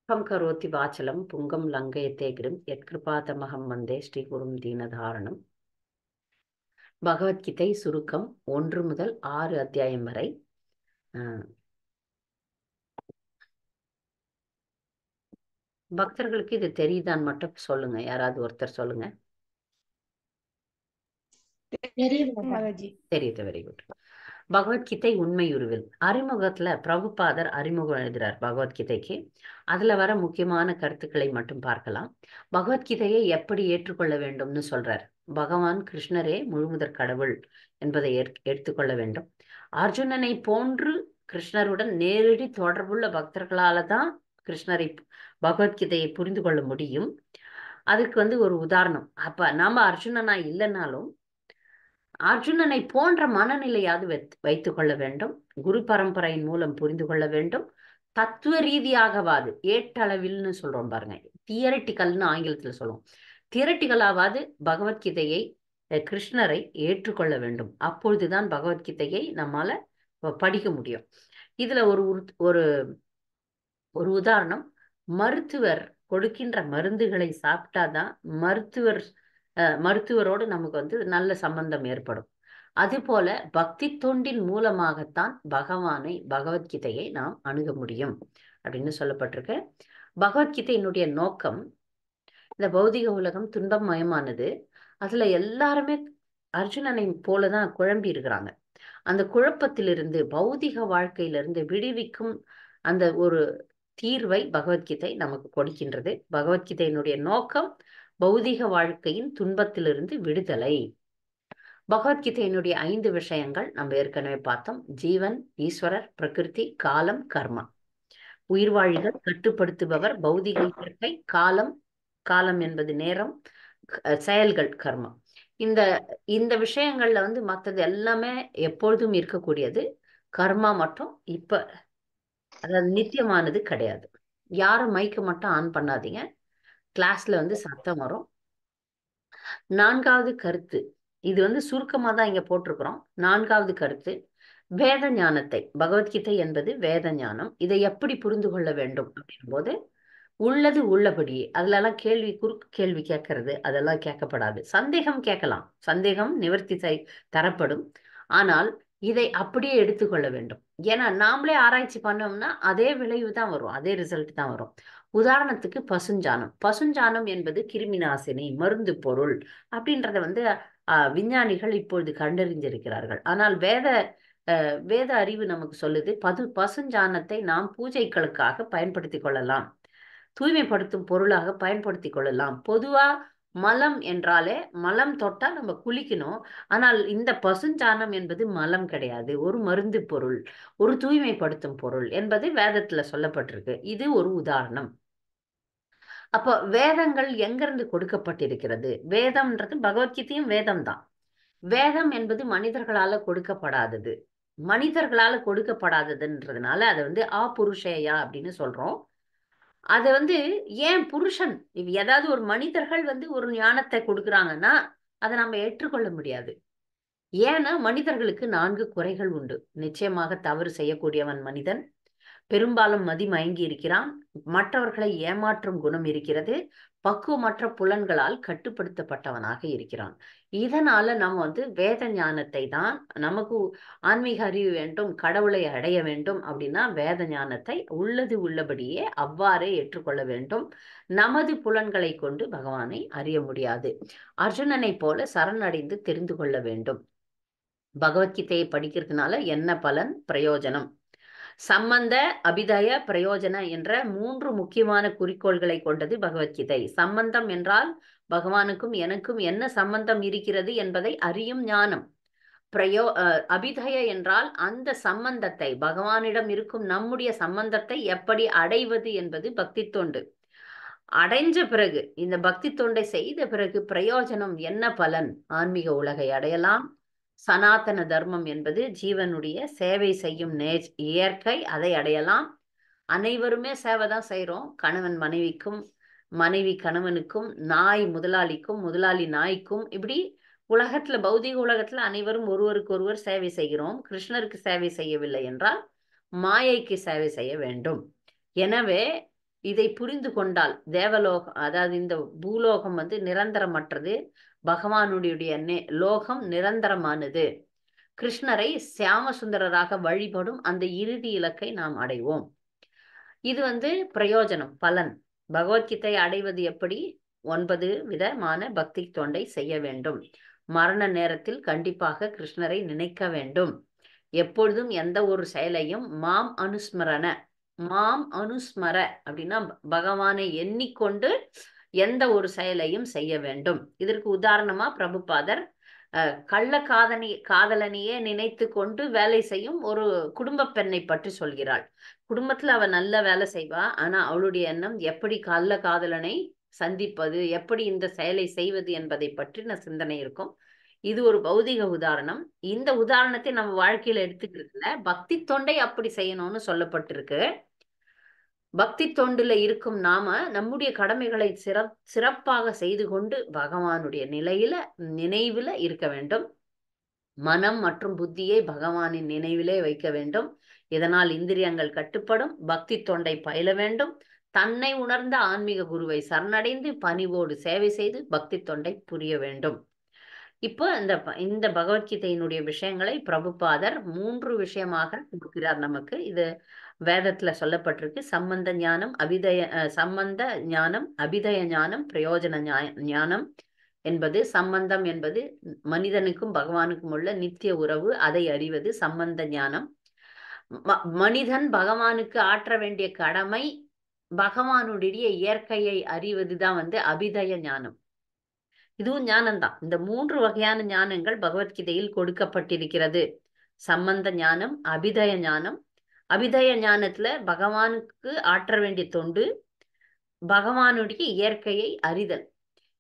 பம் கரோதி வாச்சலம் புங்கம் லங்கயத்தே கிரும் யத்கிருபாதமகம் வந்தே ஸ்ரீகுரும் தீனதாரணம். பகவத்கீதை சுருக்கம் 1 முதல் 6 அத்தியாயம் வரை. பக்தர்களுக்கு இது தெரியுதான்னு மட்டும் சொல்லுங்க. யாராவது ஒருத்தர் சொல்லுங்க. தெரியுது. Very good. பகவத்கீதை உண்மையுருவில் அறிமுகத்துல பிரபுபாதர் அறிமுகம் எழுதுறார் பகவத்கீதைக்கு. அதுல வர முக்கியமான கருத்துக்களை மட்டும் பார்க்கலாம். பகவத்கீதையை எப்படி ஏற்றுக்கொள்ள வேண்டும்னு சொல்றார். பகவான் கிருஷ்ணரே முழுமுதற் கடவுள் என்பதை எடுத்துக்கொள்ள வேண்டும். அர்ஜுனனை போன்று கிருஷ்ணருடன் நேரடி தொடர்புள்ள பக்தர்களால தான் கிருஷ்ணரை பகவத்கீதையை புரிந்து கொள்ள முடியும். அதுக்கு ஒரு உதாரணம். அப்ப நாம அர்ஜுனனா இல்லைனாலும் அர்ஜுனனை போன்ற மனநிலையாவது வைத்துக் கொள்ள வேண்டும். குரு பரம்பரையின் மூலம் புரிந்து கொள்ள வேண்டும். தத்துவ ரீதியாகவாது ஏற்றளவில்னு சொல்றோம் பாருங்க, தியரட்டிக்கல்னு ஆங்கிலத்துல சொல்லுவோம். தியரட்டிக்கலாவது பகவத்கீதையை கிருஷ்ணரை ஏற்றுக்கொள்ள வேண்டும். அப்பொழுதுதான் பகவத்கீதையை நம்மால படிக்க முடியும். இதுல ஒரு ஒரு உதாரணம், மருத்துவர் கொடுக்கின்ற மருந்துகளை சாப்பிட்டாதான் மருத்துவரோடு நமக்கு நல்ல சம்பந்தம் ஏற்படும். அதுபோல பக்தி தொண்டின் மூலமாகத்தான் பகவத்கீதையை நாம் அணுக முடியும் அப்படின்னு சொல்லப்பட்டிருக்கு. பகவத்கீதையினுடைய நோக்கம், இந்த பௌதிக உலகம் துன்பமயமானது. அதுல எல்லாருமே அர்ஜுனனை போலதான் குழம்பி இருக்கிறாங்க. அந்த குழப்பத்திலிருந்து, பௌதிக வாழ்க்கையிலிருந்து விடுவிக்கும் அந்த ஒரு தீர்வை பகவத்கீதை நமக்கு கொடுக்கின்றது. பகவத்கீதையினுடைய நோக்கம் பௌதிக வாழ்க்கையின் துன்பத்திலிருந்து விடுதலை. பகவத்கீதையினுடைய 5 விஷயங்கள் நம்ம ஏற்கனவே பார்த்தோம். ஜீவன், ஈஸ்வரர், பிரகிருதி, காலம், கர்மா. உயிர்வாழிகள், கட்டுப்படுத்துபவர், பௌதிக இயற்கை, காலம் என்பது நேரம், செயல்கள், கர்மா. இந்த விஷயங்கள்ல மற்றது எல்லாமே எப்பொழுதும் இருக்கக்கூடியது. கர்மா மட்டும் அதாவது நித்தியமானது கிடையாது. யாரும் மைக்க மட்டும் ஆன் பண்ணாதீங்க, கிளாஸ்ல சத்தம் வரும். 4வது கருத்து, இது சுருக்கமா தான் இங்க போட்டிருக்கிறோம். 4வது கருத்து, வேத ஞானத்தை. பகவத்கீதை என்பது வேத ஞானம். இதை எப்படி புரிந்து கொள்ள வேண்டும் அப்படின் போது, உள்ளது உள்ளபடியே. அதுல குறுக்கு கேள்வி கேட்கறது அதெல்லாம் கேட்கப்படாது. சந்தேகம் கேட்கலாம், சந்தேகம் நிவர்த்தி தரப்படும். ஆனால் இதை அப்படியே எடுத்துக்கொள்ள வேண்டும். ஏன்னா நாமளே ஆராய்ச்சி பண்ணோம்னா அதே விளைவு தான் வரும், அதே ரிசல்ட் தான் வரும். உதாரணத்துக்கு பசுஞ்சாணம் என்பது கிருமி நாசினி, மருந்து பொருள் அப்படின்றத விஞ்ஞானிகள் இப்பொழுது கண்டறிந்திருக்கிறார்கள். ஆனால் வேத அறிவு நமக்கு சொல்லுது, பசுஞ்சாணத்தை நாம் பூஜைகளுக்காக பயன்படுத்தி கொள்ளலாம், தூய்மைப்படுத்தும் பொருளாக பயன்படுத்தி கொள்ளலாம். பொதுவா மலம் என்றாலே, மலம் தொட்டா நம்ம குளிக்கணும். ஆனால் இந்த பசுஞ்சாணம் என்பது மலம் கிடையாது, ஒரு மருந்து பொருள், ஒரு தூய்மைப்படுத்தும் பொருள் என்பது வேதத்துல சொல்லப்பட்டிருக்கு. இது ஒரு உதாரணம். அப்போ வேதங்கள் எங்கிருந்து கொடுக்கப்பட்டிருக்கிறது? வேதம்ன்றது, பகவத்கீதையும் வேதம் தான். வேதம் என்பது மனிதர்களால கொடுக்கப்படாதது. மனிதர்களால கொடுக்கப்படாததுன்றதுனால அதை ஆபுருஷேயா அப்படின்னு சொல்றோம். அதை ஏன் புருஷன், ஏதாவது ஒரு மனிதர்கள் ஒரு ஞானத்தை கொடுக்குறாங்கன்னா அதை நம்ம ஏற்றுக்கொள்ள முடியாது. ஏன்னா மனிதர்களுக்கு 4 குறைகள் உண்டு. நிச்சயமாக தவறு செய்யக்கூடியவன் மனிதன், பெரும்பாலும் மதிமயங்கி இருக்கிறான், மற்றவர்களை ஏமாற்றும் குணம் இருக்கிறது, பக்குவமற்ற புலன்களால் கட்டுப்படுத்தப்பட்டவனாக இருக்கிறான். இதனால நம்ம வேத ஞானத்தை தான், நமக்கு ஆன்மீக அறிவு வேண்டும், கடவுளை அடைய வேண்டும் அப்படின்னா வேத ஞானத்தை உள்ளது உள்ளபடியே அவ்வாறே ஏற்றுக்கொள்ள வேண்டும். நமது புலன்களை கொண்டு பகவானை அறிய முடியாது. அர்ஜுனனை போல சரணடைந்து தெரிந்து கொள்ள வேண்டும். பகவத்கீதையை படிக்கிறதுனால என்ன பலன், பிரயோஜனம்? சம்பந்த, அபிதய, பிரயோஜன என்ற 3 முக்கியமான குறிக்கோள்களை கொண்டது பகவத்கீதை. சம்பந்தம் என்றால் பகவானுக்கும் எனக்கும் என்ன சம்பந்தம் இருக்கிறது என்பதை அறியும் ஞானம். அபிதய என்றால் அந்த சம்பந்தத்தை, பகவானிடம் இருக்கும் நம்முடைய சம்பந்தத்தை எப்படி அடைவது என்பது பக்தி தொண்டு. அடைஞ்ச பிறகு, இந்த பக்தி தொண்டை செய்த பிறகு பிரயோஜனம் என்ன பலன்? ஆன்மீக உலகை அடையலாம். சனாதன தர்மம் என்பது ஜீவனுடைய சேவை செய்யும் இயற்கை, அதை அடையலாம். அனைவருமே சேவை தான் செய்கிறோம். கணவன் மனைவிக்கும், மனைவி கணவனுக்கும், நாய் முதலாளிக்கும், முதலாளி நாய்க்கும், இப்படி உலகத்துல, பௌதிக உலகத்துல அனைவரும் ஒருவருக்கு ஒருவர் சேவை செய்கிறோம். கிருஷ்ணருக்கு சேவை செய்யவில்லை என்றால் மாயைக்கு சேவை செய்ய வேண்டும். எனவே இதை புரிந்து கொண்டால் தேவலோகம், அதாவது இந்த பூலோகம் வந்து நிரந்தரமற்றது, பகவானுடைய லோகம் நிரந்தரமானது. கிருஷ்ணரை சியாமசுந்தரராக வழிபடும் அந்த இறுதி இலக்கை நாம் அடைவோம். இது வந்து பிரயோஜனம், பலன். பகவத்கீதை அடைவது எப்படி? 9 விதமான பக்தி தொண்டை செய்ய வேண்டும். மரண நேரத்தில் கண்டிப்பாக கிருஷ்ணரை நினைக்க வேண்டும். எப்பொழுதும் எந்த ஒரு செயலையும் மாம் அனுஸ்மர அப்படின்னா பகவானை எண்ணிக்கொண்டு எந்த ஒரு செயலையும் செய்ய வேண்டும். இதற்கு உதாரணமா பிரபுபாதர் காதலனையே நினைத்து கொண்டு வேலை செய்யும் ஒரு குடும்ப பெண்ணை பற்றி சொல்கிறாள். குடும்பத்துல அவ நல்ல வேலை செய்வா, ஆனா அவளுடைய எண்ணம் எப்படி காதலனை சந்திப்பது, எப்படி இந்த செயலை செய்வது என்பதை பற்றின சிந்தனை இருக்கும். இது ஒரு பௌதிக உதாரணம். இந்த உதாரணத்தை நம்ம வாழ்க்கையில எடுத்துக்கிறதுல பக்தி தொண்டை அப்படி செய்யணும்னு சொல்லப்பட்டிருக்கு. பக்தி தொண்டுல இருக்கும் நாம நம்முடைய கடமைகளை சிறப்பாக செய்து கொண்டு பகவானுடைய நினைவுல இருக்க வேண்டும். மனம் மற்றும் புத்தியை பகவானின் நினைவிலே வைக்க வேண்டும். இதனால் இந்திரியங்கள் கட்டுப்படும். பக்தி தொண்டை பயில வேண்டும். தன்னை உணர்ந்த ஆன்மீக குருவை சரணடைந்து பணிவோடு சேவை செய்து பக்தி தொண்டை புரிய வேண்டும். இப்போ இந்த பகவத்கீதையினுடைய விஷயங்களை பிரபுபாதர் 3 விஷயமாக கொடுக்கிறார் நமக்கு. இது வேதத்துல சொல்லப்பட்டிருக்கு. சம்பந்த ஞானம், அபிதய ஞானம், பிரயோஜன ஞானம் என்பது. சம்பந்தம் என்பது மனிதனுக்கும் பகவானுக்கும் உள்ள நித்திய உறவு, அதை அறிவது சம்பந்த ஞானம். மனிதன் பகவானுக்கு ஆற்ற வேண்டிய கடமை, பகவானுடைய இயற்கையை அறிவதுதான் வந்து அபிதய ஞானம். இதுவும் ஞானம்தான். இந்த 3 வகையான ஞானங்கள் பகவத்கீதையில் கொடுக்கப்பட்டிருக்கிறது. சம்பந்த ஞானம், அபிதய ஞானம். அபிதய ஞானத்துல பகவானுக்கு ஆற்ற வேண்டிய தொண்டு, பகவானுடைய இயற்கையை அறிதல்.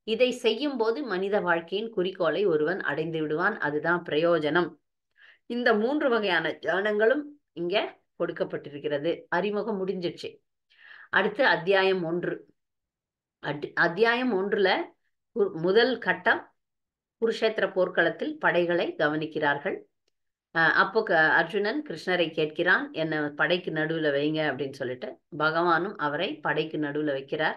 இதை செய்யும் போது மனித வாழ்க்கையின் குறிக்கோளை ஒருவன் அடைந்து விடுவான். அதுதான் பிரயோஜனம். இந்த 3 வகையான ஞானங்களும் இங்க கொடுக்கப்பட்டிருக்கிறது. அறிமுகம் முடிஞ்சிடுச்சு. அடுத்து அத்தியாயம் 1. அத்தியாயம் 1ல முதல் கட்டம் குருஷேத்திர போர்க்களத்தில் படைகளை கவனிக்கிறார்கள். அப்போ அர்ஜுனன் கிருஷ்ணரை கேட்கிறான், என்ன படைக்கு நடுவுல வைங்க அப்படின்னு சொல்லிட்டு. பகவானும் அவரை படைக்கு நடுவுல வைக்கிறார்.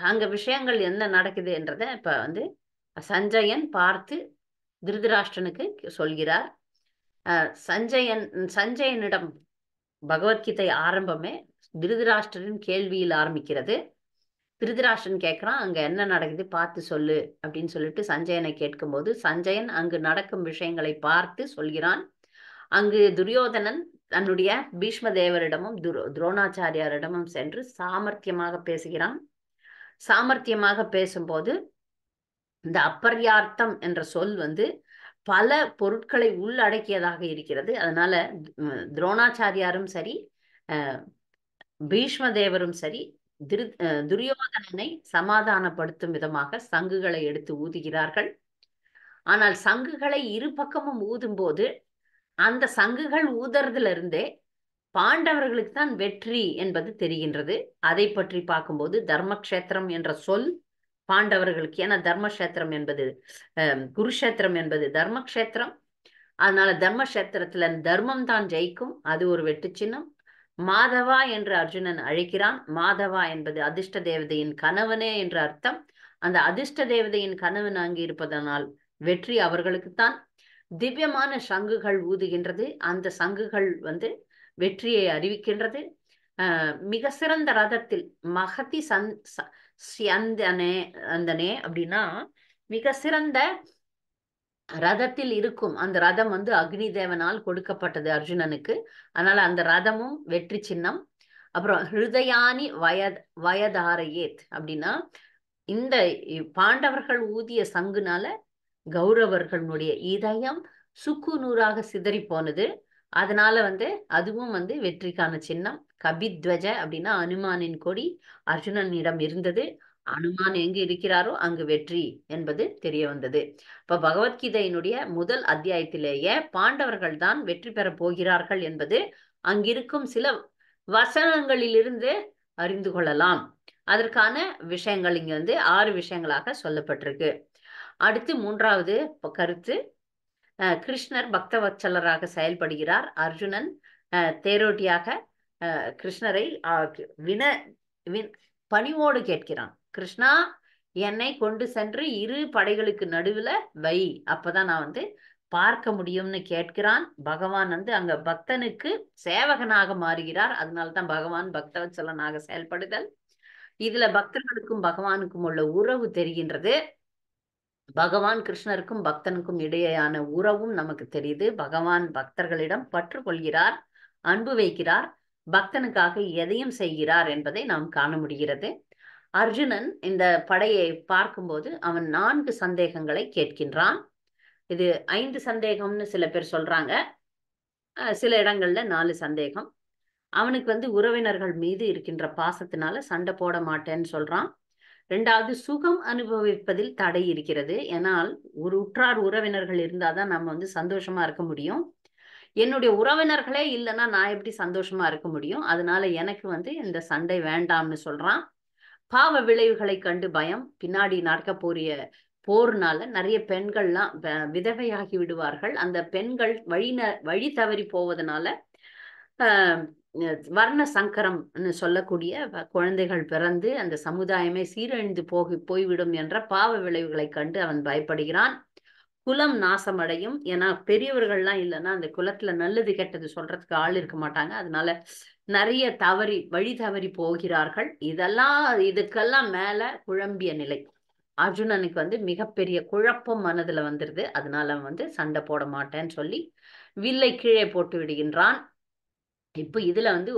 அங்க விஷயங்கள் என்ன நடக்குது என்றத இப்ப வந்து சஞ்சயன் பார்த்து திருதராஷ்டிரனுக்கு சொல்கிறார். சஞ்சயனிடம் பகவத்கீதை ஆரம்பமே திருதராஷ்டிரன் கேள்வியில் ஆரம்பிக்கிறது. திருதராஷ்டிரன் கேட்கிறான், அங்க என்ன நடக்குது பார்த்து சொல்லு அப்படின்னு சொல்லிட்டு சஞ்சயனை கேட்கும்போது சஞ்சயன் அங்கு நடக்கும் விஷயங்களை பார்த்து சொல்கிறான். அங்கு துரியோதனன் தன்னுடைய பீஷ்ம தேவரிடமும் துரோணாச்சாரியாரிடமும் சென்று சாமர்த்தியமாக பேசுகிறான். சாமர்த்தியமாக பேசும்போது இந்த அப்பர்யார்த்தம் என்ற சொல் வந்து பல பொருட்களை உள்ளடக்கியதாக இருக்கிறது. அதனால துரோணாச்சாரியாரும் சரி, பீஷ்ம தேவரும் சரி, துரியோதனனை சமாதானப்படுத்தும் விதமாக சங்குகளை எடுத்து ஊதுகிறார்கள். ஆனால் சங்குகளை இரு பக்கமும் ஊதும் போது அந்த சங்குகள் ஊதுறதுல இருந்தே பாண்டவர்களுக்கு தான் வெற்றி என்பது தெரிகின்றது. அதை பற்றி பார்க்கும்போது தர்மக்ஷேத்திரம் என்ற சொல் பாண்டவர்களுக்கு, ஏன்னா தர்மக்ஷேத்திரம் என்பது குருஷேத்திரம் என்பது தர்மக்ஷேத்திரம். அதனால தர்மக்ஷேத்திரத்துல தர்மம் தான் ஜெயிக்கும். அது ஒரு வெட்டு சின்னம். மாதவா என்று அர்ஜுனன் அழைக்கிறான். மாதவா என்பது அதிர்ஷ்ட தேவதையின் கணவனே என்று அர்த்தம். அந்த அதிர்ஷ்ட தேவதையின் கணவன் அங்கு இருப்பதனால் வெற்றி அவர்களுக்குத்தான். திவ்யமான சங்குகள் ஊதுகின்றது. அந்த சங்குகள் வந்து வெற்றியை அறிவிக்கின்றது. மிக சிறந்த ரதத்தில் மகதி அந்தனே அப்படின்னா மிக சிறந்த ரதத்தில் இருக்கும். அந்த ரதம் வந்து அக்னி தேவனால் கொடுக்கப்பட்டது அர்ஜுனனுக்கு. அதனால அந்த ரதமும் வெற்றி சின்னம். அப்புறம் ஹிருதயானி வயதாரையேத் அப்படின்னா இந்த பாண்டவர்கள் ஊதிய சங்குனால கௌரவர்களுடைய இதயம் சுக்கு நூறாக சிதறி போனது. அதனால வந்து அதுவும் வந்து வெற்றிக்கான சின்னம். கபித்வஜ அப்படின்னா அனுமானின் கொடி அர்ஜுனனிடம் இருந்தது. அனுமான் எங்கு இருக்கிறாரோ அங்கு வெற்றி என்பது தெரிய வந்தது. இப்ப பகவத்கீதையினுடைய முதல் அத்தியாயத்திலேயே பாண்டவர்கள் தான் வெற்றி பெற போகிறார்கள் என்பது அங்கிருக்கும் சில வசனங்களிலிருந்து அறிந்து கொள்ளலாம். அதற்கான விஷயங்கள் இங்க வந்து 6 விஷயங்களாக சொல்லப்பட்டிருக்கு. அடுத்து 3வது கருத்து, கிருஷ்ணர் பக்தவத்சலராக செயல்படுகிறார். அர்ஜுனன் தேரோட்டியாக கிருஷ்ணரை வின பணிவோடு கேட்கிறான். கிருஷ்ணா, என்னை கொண்டு சென்று இரு படைகளுக்கு நடுவுல வை, அப்பதான் நான் வந்து பார்க்க முடியும்னு கேட்கிறான். பகவான் வந்து அங்க பக்தனுக்கு சேவகனாக மாறுகிறார். அதனால்தான் பகவான் பக்தவத்சலனாக செயல்படுதல். இதுல பக்தர்களுக்கும் பகவானுக்கும் உள்ள உறவு தெரிகின்றது. பகவான் கிருஷ்ணருக்கும் பக்தனுக்கும் இடையேயான உறவும் நமக்கு தெரியுது. பகவான் பக்தர்களிடம் பற்று கொள்கிறார், அன்பு வைக்கிறார், பக்தனுக்காக எதையும் செய்கிறார் என்பதை நாம் காண முடிகிறது. அர்ஜுனன் இந்த படையை பார்க்கும்போது அவன் 4 சந்தேகங்களை கேட்கின்றான். இது 5 சந்தேகம்னு சில பேர் சொல்றாங்க, சில இடங்கள்ல 4 சந்தேகம். அவனுக்கு வந்து உறவினர்கள் மீது இருக்கின்ற பாசத்தினால சண்டை போட மாட்டேன்னு சொல்றான். 2வது, சுகம் அனுபவிப்பதில் தடை இருக்கிறது. ஏனால் ஒரு உற்றார் உறவினர்கள் இருந்தாதான் நம்ம வந்து சந்தோஷமா இருக்க முடியும். என்னுடைய உறவினர்களே இல்லைன்னா நான் எப்படி சந்தோஷமா இருக்க முடியும்? அதனால எனக்கு வந்து இந்த சண்டை வேண்டாம்னு சொல்றான். பாவ விளைவுகளை கண்டு பயம். பின்னாடி நடக்க போர்னால நிறைய பெண்கள்லாம் விதவையாகி விடுவார்கள். அந்த பெண்கள் வழி தவறி போவதனால வர்ண சங்கரம்னு சொல்லக்கூடிய குழந்தைகள் பிறந்து அந்த சமுதாயமே சீரழிந்து போய்விடும் என்ற பாவ விளைவுகளை கண்டு அவன் பயப்படுகிறான். குலம் நாசமடையும். ஏன்னா பெரியவர்கள்லாம் இல்லைன்னா அந்த குலத்துல நல்லது கெட்டது சொல்றதுக்கு ஆள் இருக்க மாட்டாங்க. அதனால நிறைய வழி தவறி போகிறார்கள். இதுக்கெல்லாம் மேல குழம்பிய நிலை. அர்ஜுனனுக்கு வந்து மிகப்பெரிய குழப்பம் மனதுல வந்துருது. அதனால வந்து சண்டை போட மாட்டேன்னு சொல்லி வில்லை கீழே போட்டு விடுகின்றான். இப்போ இதுல வந்து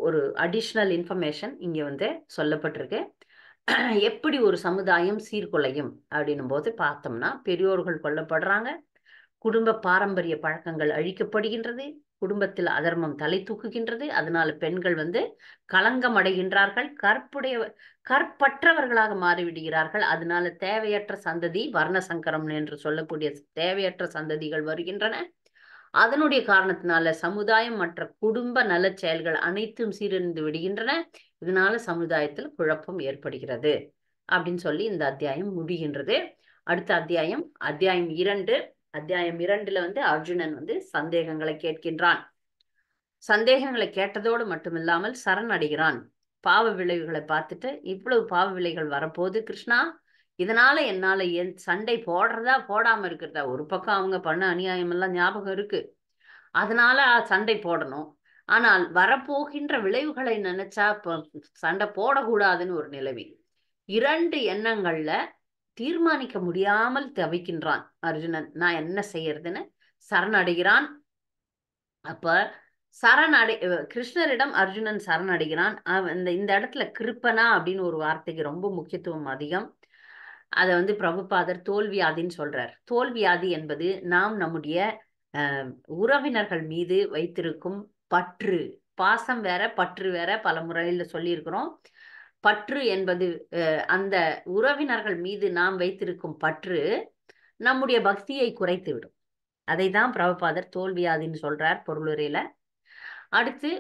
ஒரு அடிஷ்னல் இன்ஃபர்மேஷன் இங்க வந்து சொல்லப்பட்டிருக்கு. எப்படி ஒரு சமுதாயம் சீர்குலையும் அப்படின்னும் போது பார்த்தோம்னா, பெரியோர்கள் கொல்லப்படுறாங்க, குடும்ப பாரம்பரிய பழக்கங்கள் அழிக்கப்படுகின்றது, குடும்பத்தில் அதர்மம் தலை தூக்குகின்றது. அதனால பெண்கள் வந்து களங்கம் அடைகின்றார்கள், கற்பற்றவர்களாக மாறிவிடுகிறார்கள். அதனால தேவையற்ற சந்ததி, வர்ண சங்கரம் என்று சொல்லக்கூடிய தேவையற்ற சந்ததிகள் வருகின்றன. அதனுடைய காரணத்தினால சமுதாயம் மற்ற குடும்ப நல செயல்கள் அனைத்தும் சீரழிந்து விடுகின்றன. இதனால சமுதாயத்தில் குழப்பம் ஏற்படுகிறது அப்படின்னு சொல்லி இந்த அத்தியாயம் முடிகின்றது. அடுத்த அத்தியாயம் 2. அத்தியாயம் 2ல வந்து அர்ஜுனன் வந்து சந்தேகங்களை கேட்கின்றான். சந்தேகங்களை கேட்டதோடு மட்டுமில்லாமல் சரணடைகிறான். பாவ விளைவுகளை பார்த்துட்டு, இவ்வளவு பாவ விளைவுகள் வரப்போகுது கிருஷ்ணா, இதனால என்னால சண்டை போடுறதா போடாம இருக்கிறதா, ஒரு பக்கம் அவங்க பண்ண அநியாயம் எல்லாம் ஞாபகம் இருக்கு, அதனால சண்டை போடணும். ஆனால் வரப்போகின்ற விளைவுகளை நினைச்சா சண்டை போடக்கூடாதுன்னு ஒரு நிலவி. 2 எண்ணங்கள்ல தீர்மானிக்க முடியாமல் தவிக்கின்றான் அர்ஜுனன். நான் என்ன செய்யறதுன்னு சரணடைகிறான். அப்ப கிருஷ்ணரிடம் அர்ஜுனன் சரணடைகிறான். இந்த இடத்துல கிருப்பனா அப்படின்னு ஒரு வார்த்தைக்கு ரொம்ப முக்கியத்துவம் அதிகம். அதை வந்து பிரபுபாதர் தோல்வியாதின்னு சொல்றார். தோல்வியாதி என்பது நாம் நம்முடைய உறவினர்கள் மீது வைத்திருக்கும் பற்று. பாசம் வேற, பற்று வேற, பல முறையில சொல்லியிருக்கிறோம். பற்று என்பது அந்த உறவினர்கள் மீது நாம் வைத்திருக்கும் பற்று நம்முடைய பக்தியை குறைத்து விடும். அதை தான் பிரபுபாதர் தோல்வியாதின்னு சொல்றார் பொருளுரையில. அடுத்து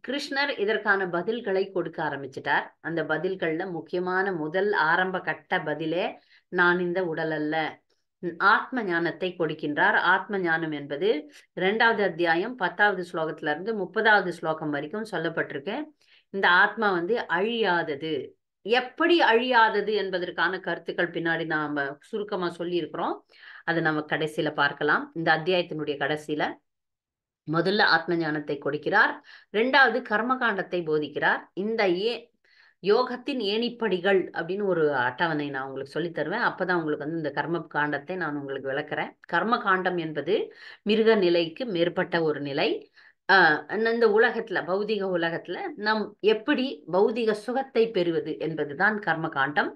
கிருஷ்ணர் இதற்கான பதில்களை கொடுக்க ஆரம்பிச்சிட்டார். அந்த பதில்கள்ல முக்கியமான முதல் ஆரம்ப கட்ட பதிலே நான் இந்த உடல் அல்ல, ஆத்ம ஞானத்தை கொடுக்கின்றார். ஆத்ம ஞானம் என்பது 2வது அத்தியாயம் 10வது ஸ்லோகத்துல இருந்து 30வது ஸ்லோகம் வரைக்கும் சொல்லப்பட்டிருக்கு. இந்த ஆத்மா வந்து அழியாதது. எப்படி அழியாதது என்பதற்கான கருத்துக்கள் பின்னாடி நாம சுருக்கமா சொல்லி இருக்கிறோம். அதை நம்ம கடைசியில பார்க்கலாம். இந்த அத்தியாயத்தினுடைய கடைசியில முதல்ல ஆத்ம ஞானத்தை கொடுக்கிறார், 2வது கர்மகாண்டத்தை போதிக்கிறார். இந்த யோகத்தின் ஏணிப்படிகள் அப்படின்னு ஒரு அட்டவணை நான் உங்களுக்கு சொல்லி தருவேன். அப்பதான் உங்களுக்கு வந்து இந்த கர்ம காண்டத்தை நான் உங்களுக்கு விளக்குறேன். கர்ம காண்டம் என்பது மிருக நிலைக்கு மேற்பட்ட ஒரு நிலை. இந்த உலகத்துல, பௌதிக உலகத்துல நம் எப்படி பௌதிக சுகத்தை பெறுவது என்பதுதான் கர்ம காண்டம்.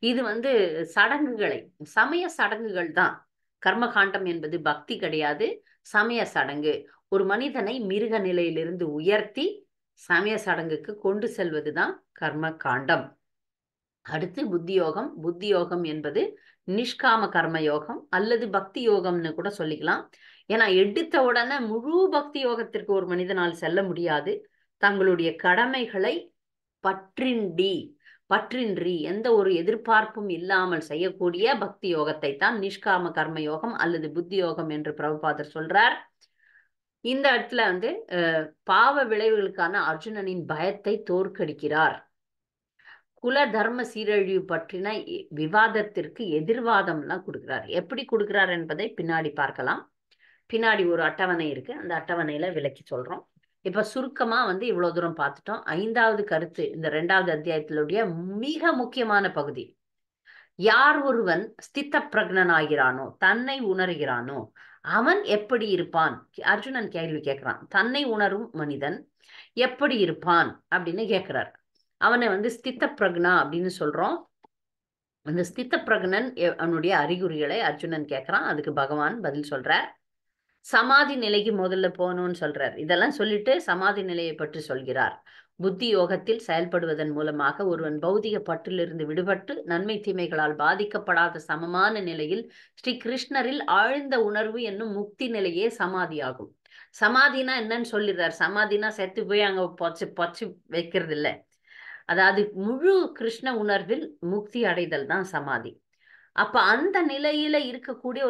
இது வந்து சடங்குகளை, சமய சடங்குகள் தான். கர்ம காண்டம் என்பது பக்தி கிடையாது, சமய சடங்கு. ஒரு மனிதனை மிருக நிலையிலிருந்து உயர்த்தி சமய சடங்குக்கு கொண்டு செல்வதுதான் கர்ம காண்டம். அடுத்து புத்தியோகம். புத்தியோகம் என்பது நிஷ்காம கர்ம யோகம் அல்லது பக்தி யோகம்னு கூட சொல்லிக்கலாம். ஏன்னா எடுத்த உடனே முழு பக்தி யோகத்திற்கு ஒரு மனிதனால் செல்ல முடியாது. தங்களுடைய கடமைகளை பற்றின்றி எந்த ஒரு எதிர்பார்ப்பும் இல்லாமல் செய்யக்கூடிய பக்தி யோகத்தை தான் நிஷ்காம கர்ம யோகம் அல்லது புத்தி யோகம் என்று பிரபுபாதர் சொல்றார். இந்த இடத்துல வந்து பாவ விளைவுகளுக்கான அர்ஜுனனின் பயத்தை தோற்கடிக்கிறார். குல தர்ம சீரழிவு பற்றின விவாதத்திற்கு எதிர்வாதம்லாம் கொடுக்கிறார். எப்படி கொடுக்கிறார் என்பதை பின்னாடி பார்க்கலாம். பின்னாடி ஒரு அட்டவணை இருக்கு, அந்த அட்டவணையில விளக்கி சொல்றோம். இப்ப சுருக்கமா வந்து இவ்வளவு தூரம் பார்த்துட்டோம். 5வது கருத்து இந்த 2வது அத்தியாயத்திலுடைய மிக முக்கியமான பகுதி. யார் ஒருவன் ஸ்தித பிரக்னனாகிறானோ, தன்னை உணர்கிறானோ, அவன் எப்படி இருப்பான்? அர்ஜுனன் கேள்வி கேட்கிறான். தன்னை உணரும் மனிதன் எப்படி இருப்பான் அப்படின்னு கேட்கிறார். அவனை வந்து ஸ்தித பிரக்னா அப்படின்னு சொல்றோம். அந்த ஸ்தித பிரக்னன் அவனுடைய அறிகுறிகளை அர்ஜுனன் கேட்கிறான். அதுக்கு பகவான் பதில் சொல்றார். சமாதி நிலைக்கு முதல்ல போகணும்னு சொல்றார். இதெல்லாம் சொல்லிட்டு சமாதி நிலையை பற்றி சொல்கிறார். புத்தி யோகத்தில் செயல்படுவதன் மூலமாக ஒருவன் பௌதிக பற்றிலிருந்து விடுபட்டு நன்மை தீமைகளால் பாதிக்கப்படாத சமமான நிலையில் ஸ்ரீ கிருஷ்ணரில் ஆழ்ந்த உணர்வு என்னும் முக்தி நிலையே சமாதியாகும். சமாதினா என்னன்னு சொல்லிடுறார். சமாதினா செத்து போய் அங்க பொச்சு வைக்கிறது இல்லை. அதாவது முழு கிருஷ்ண உணர்வில் முக்தி அடைதல் தான் சமாதி. அப்ப அந்த நிலையில இருக்கக்கூடிய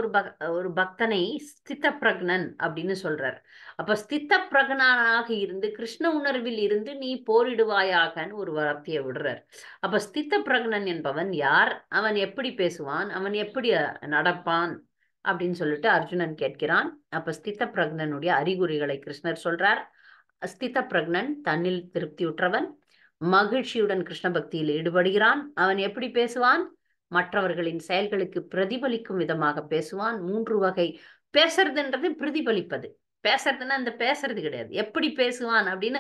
ஒரு பக்தனை ஸ்தித பிரக்னன் அப்படின்னு சொல்றார். அப்ப ஸ்தித பிரக்னானாக இருந்து கிருஷ்ண உணர்வில் இருந்து நீ போரிடுவாயாகன்னு ஒரு வார்த்தையை விடுறார். அப்ப ஸ்தித பிரக்னன் என்பவன் யார்? அவன் எப்படி பேசுவான்? அவன் எப்படி நடப்பான் அப்படின்னு சொல்லிட்டு அர்ஜுனன் கேட்கிறான். அப்ப ஸ்தித பிரக்னனுடைய அறிகுறிகளை கிருஷ்ணர் சொல்றார். ஸ்தித பிரக்னன் தன்னில் திருப்தியுற்றவன், மகிழ்ச்சியுடன் கிருஷ்ண பக்தியில் ஈடுபடுகிறான். அவன் எப்படி பேசுவான்? மற்றவர்களின் செயல்களுக்கு பிரதிபலிக்கும் விதமாக பேசுவான். 3 வகை. பேசுறதுன்றது பிரதிபலிப்பது. பேசுறதுன்னா இந்த பேசுறது கிடையாது. எப்படி பேசுவான் அப்படின்னு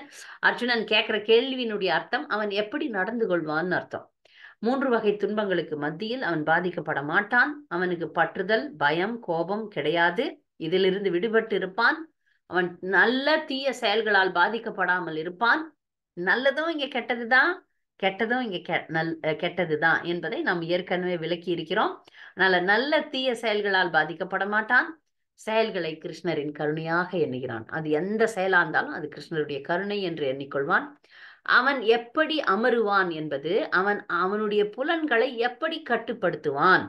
அர்ஜுனன் கேட்கிற கேள்வியினுடைய அர்த்தம் அவன் எப்படி நடந்து கொள்வான்னு அர்த்தம். 3 வகை துன்பங்களுக்கு மத்தியில் அவன் பாதிக்கப்பட மாட்டான். அவனுக்கு பற்றுதல், பயம், கோபம் கிடையாது. இதிலிருந்து விடுபட்டு இருப்பான். அவன் நல்ல தீய செயல்களால் பாதிக்கப்படாமல் இருப்பான். நல்லதும் இங்க கெட்டதுதான், கெட்டதும் இங்க கெட்டதுதான் என்பதை நாம் ஏற்கனவே விளக்கி இருக்கிறோம். அதனால நல்ல தீய செயல்களால் பாதிக்கப்பட மாட்டான். செயல்களை கிருஷ்ணரின் கருணையாக எண்ணுகிறான். அது எந்த செயலா இருந்தாலும் அது கிருஷ்ணருடைய கருணை என்று எண்ணிக்கொள்வான். அவன் எப்படி அமருவான் என்பது அவனுடைய புலன்களை எப்படி கட்டுப்படுத்துவான்,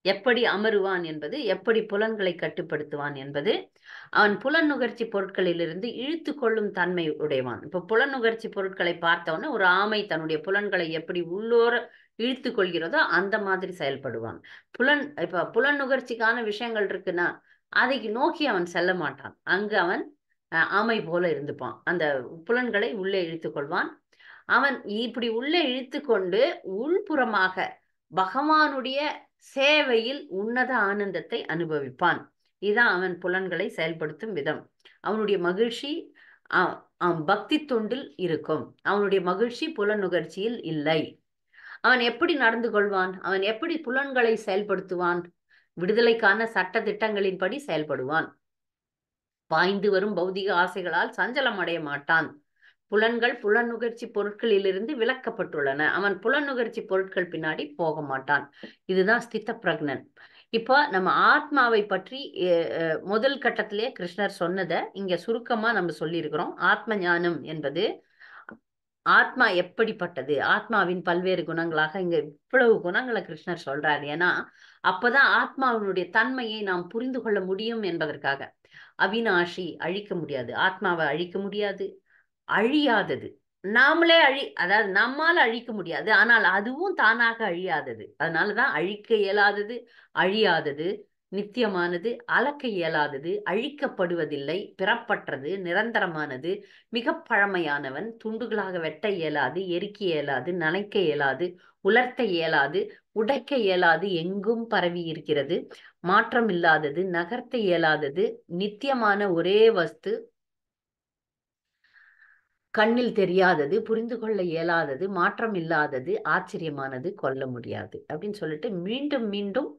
எப்படி அமருவான் என்பது, எப்படி புலன்களை கட்டுப்படுத்துவான் என்பது, அவன் புலன் நுகர்ச்சி பொருட்களிலிருந்து இழுத்து கொள்ளும் தன்மை உடையவான். இப்ப புலன் நுகர்ச்சி பொருட்களை பார்த்தவொன்னே ஒரு ஆமை தன்னுடைய புலன்களை எப்படி உள்ளோர இழுத்து கொள்கிறதோ அந்த மாதிரி செயல்படுவான். இப்ப புலன் நுகர்ச்சிக்கான விஷயங்கள் இருக்குன்னா அதை நோக்கி அவன் செல்ல மாட்டான். அங்கு அவன் ஆமை போல இருந்துப்பான். அந்த புலன்களை உள்ளே இழுத்து கொள்வான். அவன் இப்படி உள்ளே இழுத்து கொண்டு உள்புறமாக பகவானுடைய சேவையில் உன்னத ஆனந்தத்தை அனுபவிப்பான். இதுதான் அவன் புலன்களை செயல்படுத்தும் விதம். அவனுடைய மகிழ்ச்சி பக்தி தொண்டில் இருக்கும். அவனுடைய மகிழ்ச்சி புலன் நுகர்ச்சியில் இல்லை. அவன் எப்படி நடந்து கொள்வான்? அவன் எப்படி புலன்களை செயல்படுத்துவான்? விடுதலைக்கான சட்ட திட்டங்களின்படி செயல்படுவான். பாய்ந்து வரும் பௌதிக ஆசைகளால் சஞ்சலம் அடைய மாட்டான். புலன்கள் புலன் நுகர்ச்சி பொருட்களிலிருந்து விலக்கப்பட்டுள்ளன. அவன் புலன் நுகர்ச்சி பொருட்கள் பின்னாடி போக மாட்டான். இதுதான் ஸ்தித பிரக்னன். இப்போ நம்ம ஆத்மாவை பற்றி முதல் கட்டத்திலே கிருஷ்ணர் சொன்னதை இங்க சுருக்கமா நம்ம சொல்லியிருக்கிறோம். ஆத்ம ஞானம் என்பது ஆத்மா எப்படிப்பட்டது, ஆத்மாவின் பல்வேறு குணங்களாக இங்க இவ்வளவு குணங்களை கிருஷ்ணர் சொல்றாரு. ஏன்னா அப்பதான் ஆத்மாவினுடைய தன்மையை நாம் புரிந்து கொள்ள முடியும் என்பதற்காக. அவினாஷி, அழிக்க முடியாது. ஆத்மாவை அழிக்க முடியாது, அழியாதது. நாமளே அதாவது நம்மால அழிக்க முடியாது, ஆனால் அதுவும் தானாக அழியாதது. அதனாலதான் அழிக்க இயலாதது, அழியாதது, நித்தியமானது, அளக்க இயலாதது, அழிக்கப்படுவதில்லை, பிறப்பற்றது, நிரந்தரமானது, மிக பழமையானவன், துண்டுகளாக வெட்ட இயலாது, எரிக்க இயலாது, நனைக்க இயலாது, உலர்த்த இயலாது, உடைக்க இயலாது, எங்கும் பரவி இருக்கிறது, மாற்றம் இல்லாதது, நகர்த்த இயலாதது, நித்தியமான ஒரே வஸ்து, கண்ணில் தெரியாதது, புரிந்து கொள்ள இயலாதது, மாற்றம் இல்லாதது, ஆச்சரியமானது, கொல்ல முடியாது அப்படின்னு சொல்லிட்டு மீண்டும் மீண்டும்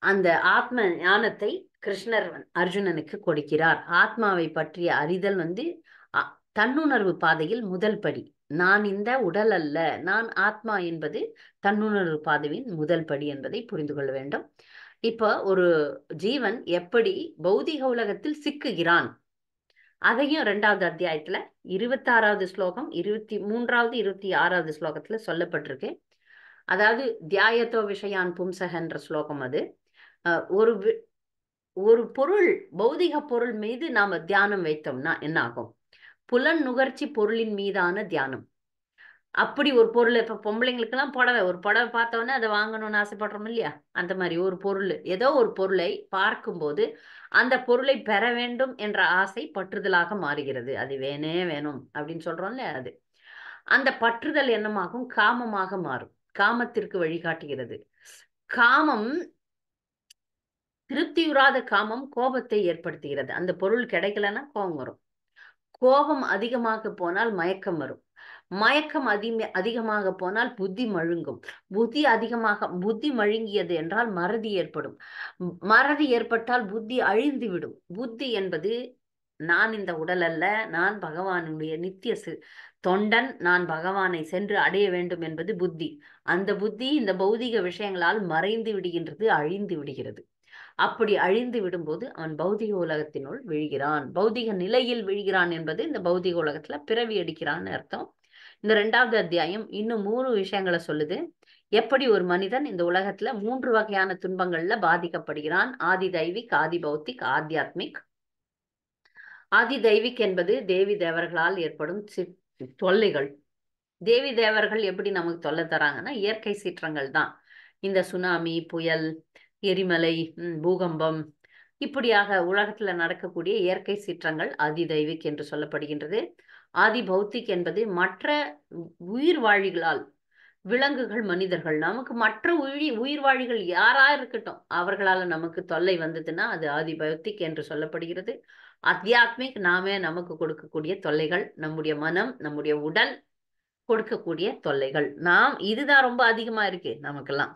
அந்த ஆத்ம ஞானத்தை கிருஷ்ணர் அர்ஜுனனுக்கு கொடுக்கிறார். ஆத்மாவை பற்றிய அறிதல் வந்து தன்னுணர்வு பாதையில் முதல் படி. நான் இந்த உடல் அல்ல, நான் ஆத்மா என்பது தன்னுணர்வு பாதையின் முதல் படி என்பதை புரிந்து கொள்ள வேண்டும். இப்போ ஒரு ஜீவன் எப்படி பௌதிக உலகத்தில் சிக்குகிறான் அதையும் 2வது அத்தியாயத்துல 26வது ஸ்லோகம், 23வது 26வது ஸ்லோகத்துல சொல்லப்பட்டிருக்கு. அதாவது தியாயத்தோ விஷயான் பும்சகன்ற ஸ்லோகம். அது ஒரு ஒரு பொருள், பௌதிக பொருள் மீது நாம தியானம் வைத்தோம்னா என்ன ஆகும்? புலன் நுகர்ச்சி பொருளின் மீதான தியானம். அப்படி ஒரு பொருள், இப்ப பொம்பளைங்களுக்கெல்லாம் புடவை, ஒரு புடவை பார்த்தோன்னே அதை வாங்கணும்னு ஆசைப்படுறோம் இல்லையா? அந்த மாதிரி ஒரு பொருள், ஏதோ ஒரு பொருளை பார்க்கும்போது அந்த பொருளை பெற வேண்டும் என்ற ஆசை பற்றுதலாக மாறுகிறது. அது வேணே வேணும் அப்படின்னு சொல்றோம்ல, அது அந்த பற்றுதல் என்னமாகும்? காமமாக மாறும். காமத்திற்கு வழிகாட்டுகிறது. காமம், திருப்தியுறாத காமம் கோபத்தை ஏற்படுத்துகிறது. அந்த பொருள் கிடைக்கலன்னா கோபம் வரும். கோபம் அதிகமாக போனால் மயக்கம் வரும். மயக்கம் அதிகமாக போனால் புத்தி மழுங்கும். புத்தி மழுங்கியது என்றால் மறதி ஏற்படும். மறதி ஏற்பட்டால் புத்தி அழிந்து விடும். புத்தி என்பது நான் இந்த உடல் அல்ல, நான் பகவானுடைய நித்திய தொண்டன், நான் பகவானை சென்று அடைய வேண்டும் என்பது புத்தி. அந்த புத்தி இந்த பௌதிக விஷயங்களால் மறைந்து விடுகின்றது, அழிந்து விடுகிறது. அப்படி அழிந்து விடும்போது அவன் பௌதிக உலகத்தினுள் விழுகிறான். பௌதிக நிலையில் விழுகிறான் என்பது இந்த பௌதிக உலகத்துல பிறவி எடுக்கிறான்னு அர்த்தம். இந்த 2வது அத்தியாயம் இன்னும் 3 விஷயங்களை சொல்லுது. எப்படி ஒரு மனிதன் இந்த உலகத்துல 3 வகையான துன்பங்கள்ல பாதிக்கப்படுகிறான். ஆதி தெய்வீக், ஆதி பௌத்திக், ஆத்தியாத்மிக். ஆதி தெய்வீக் என்பது தேவி தேவர்களால் ஏற்படும் தொல்லைகள். தேவி தேவர்கள் எப்படி நமக்கு தொல்லை தராங்கன்னா இயற்கை சீற்றங்கள் தான். இந்த சுனாமி, புயல், எரிமலை, பூகம்பம், இப்படியாக உலகத்துல நடக்கக்கூடிய இயற்கை சீற்றங்கள் ஆதி தெய்வீக் என்று சொல்லப்படுகின்றது. ஆதி பௌத்திக் என்பது மற்ற உயிர் வாழிகளால், விலங்குகள், மனிதர்கள், நமக்கு மற்ற உயிர் வாழிகள் யாரா இருக்கட்டும் அவர்களால நமக்கு தொல்லை வந்ததுன்னா அது ஆதி பௌத்திக் என்று சொல்லப்படுகிறது. அத்தியாத்மிக், நாமே நமக்கு கொடுக்கக்கூடிய தொல்லைகள், நம்முடைய மனம், நம்முடைய உடல் கொடுக்கக்கூடிய தொல்லைகள். இதுதான் ரொம்ப அதிகமா இருக்கு நமக்கெல்லாம்.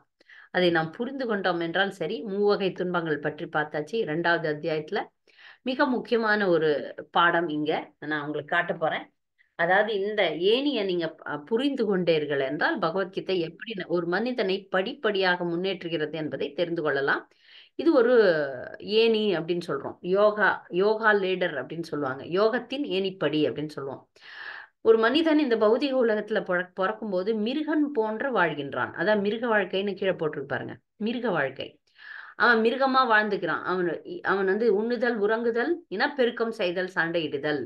அதை நாம் புரிந்து கொண்டோம் என்றால் சரி. 3 வகை துன்பங்கள் பற்றி பார்த்தாச்சு 2வது அத்தியாயத்துல. மிக முக்கியமான ஒரு பாடம் இங்க நான் உங்களுக்கு காட்ட போறேன். அதாவது இந்த ஏணியை நீங்க புரிந்து கொண்டீர்கள் என்றால் பகவத்கீதை எப்படி ஒரு மனிதனை படிப்படியாக முன்னேற்றுகிறது என்பதை தெரிந்து கொள்ளலாம். இது ஒரு ஏணி அப்படின்னு சொல்றோம். யோகா லேடர் அப்படின்னு சொல்லுவாங்க. யோகத்தின் ஏணிப்படி அப்படின்னு சொல்லுவோம். ஒரு மனிதன் இந்த பௌதிக உலகத்துல பிறக்கும் போது மிருகன் போன்ற வாழ்கின்றான். அதான் மிருக வாழ்க்கைன்னு கீழே போட்டிருக்கு பாருங்க. மிருக வாழ்க்கை. அவன் மிருகமா வாழ்ந்துக்கிறான். அவன் வந்து உண்ணுதல், உறங்குதல், இனப்பெருக்கம் செய்தல், சண்டையிடுதல்,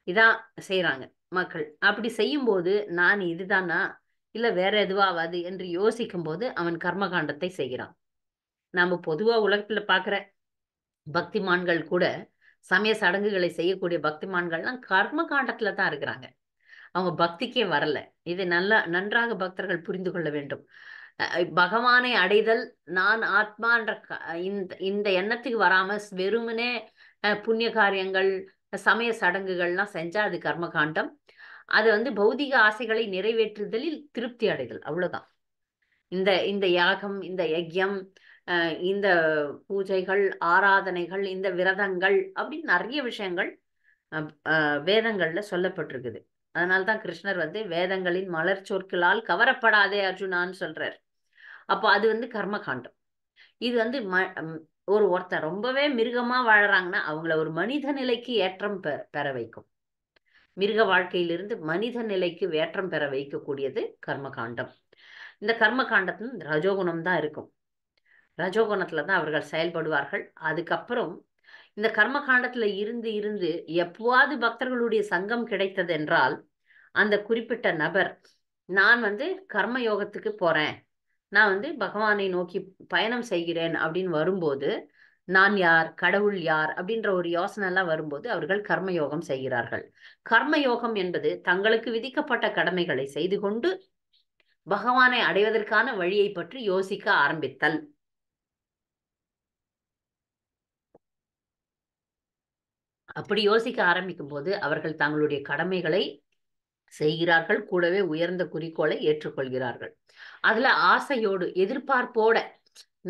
இதான் செய்யறாங்க மக்கள். அப்படி செய்யும் போது நான் இதுதானா இல்ல வேற எதுவாவது என்று யோசிக்கும் போது அவன் கர்மகாண்டத்தை செய்கிறான். நாம பொதுவா உலகத்துல பாக்குற பக்திமான்கள் கூட, சமய சடங்குகளை செய்யக்கூடிய பக்திமான்கள்லாம் கர்ம காண்டத்துல தான் இருக்கிறாங்க. அவங்க பக்திக்கே வரல. இதை நன்றாக பக்தர்கள் புரிந்து கொள்ள வேண்டும். பகவானை அடைதல், நான் ஆத்மான்ற இந்த எண்ணத்துக்கு வராம வெறுமனே புண்ணிய காரியங்கள், சமய சடங்குகள்லாம் செஞ்சா அது கர்மகாண்டம். அது வந்து பௌதிக ஆசைகளை நிறைவேற்றுதலில் திருப்தி அடைதல், அவ்வளவுதான். இந்த இந்த யாகம், இந்த யஜ்யம், இந்த பூஜைகள், ஆராதனைகள், இந்த விரதங்கள் அப்படின்னு நிறைய விஷயங்கள் வேதங்கள்ல சொல்லப்பட்டிருக்குது. அதனால்தான் கிருஷ்ணர் வந்து வேதங்களின் மலர் சொற்களால் கவரப்படாதே அர்ஜுனான்னு சொல்றார். அப்போ அது வந்து கர்மகாண்டம். இது வந்து ஒருத்தர் ரொம்பவே மிருகமா வாழறாங்கன்னா அவங்கள ஒரு மனித நிலைக்கு ஏற்றம் பெற வைக்கும். மிருக வாழ்க்கையிலிருந்து மனித நிலைக்கு ஏற்றம் பெற வைக்கக்கூடியது கர்மகாண்டம். இந்த கர்மகாண்டத்தின் ரஜோகுணம் தான் இருக்கும். ரஜோகுணத்துல தான் அவர்கள் செயல்படுவார்கள். அதுக்கப்புறம் இந்த கர்மகாண்டத்துல இருந்து இருந்து எப்போவாது பக்தர்களுடைய சங்கம் கிடைத்தது என்றால் அந்த குறிப்பிட்ட நபர், நான் வந்து கர்ம யோகத்துக்கு போறேன், நான் வந்து பகவானை நோக்கி பயணம் செய்கிறேன் அப்படின்னு வரும்போது, நான் யார், கடவுள் யார் அப்படின்ற ஒரு யோசனை எல்லாம் வரும்போது அவர்கள் கர்மயோகம் செய்கிறார்கள். கர்மயோகம் என்பது தங்களுக்கு விதிக்கப்பட்ட கடமைகளை செய்து கொண்டு பகவானை அடைவதற்கான வழியை பற்றி யோசிக்க ஆரம்பித்தல். அப்படி யோசிக்க ஆரம்பிக்கும் போது அவர்கள் தங்களுடைய கடமைகளை செய்கிறார்கள், கூடவே உயர்ந்த குறிக்கோளை ஏற்றுக்கொள்கிறார்கள். அதுல ஆசையோடு, எதிர்பார்ப்போட,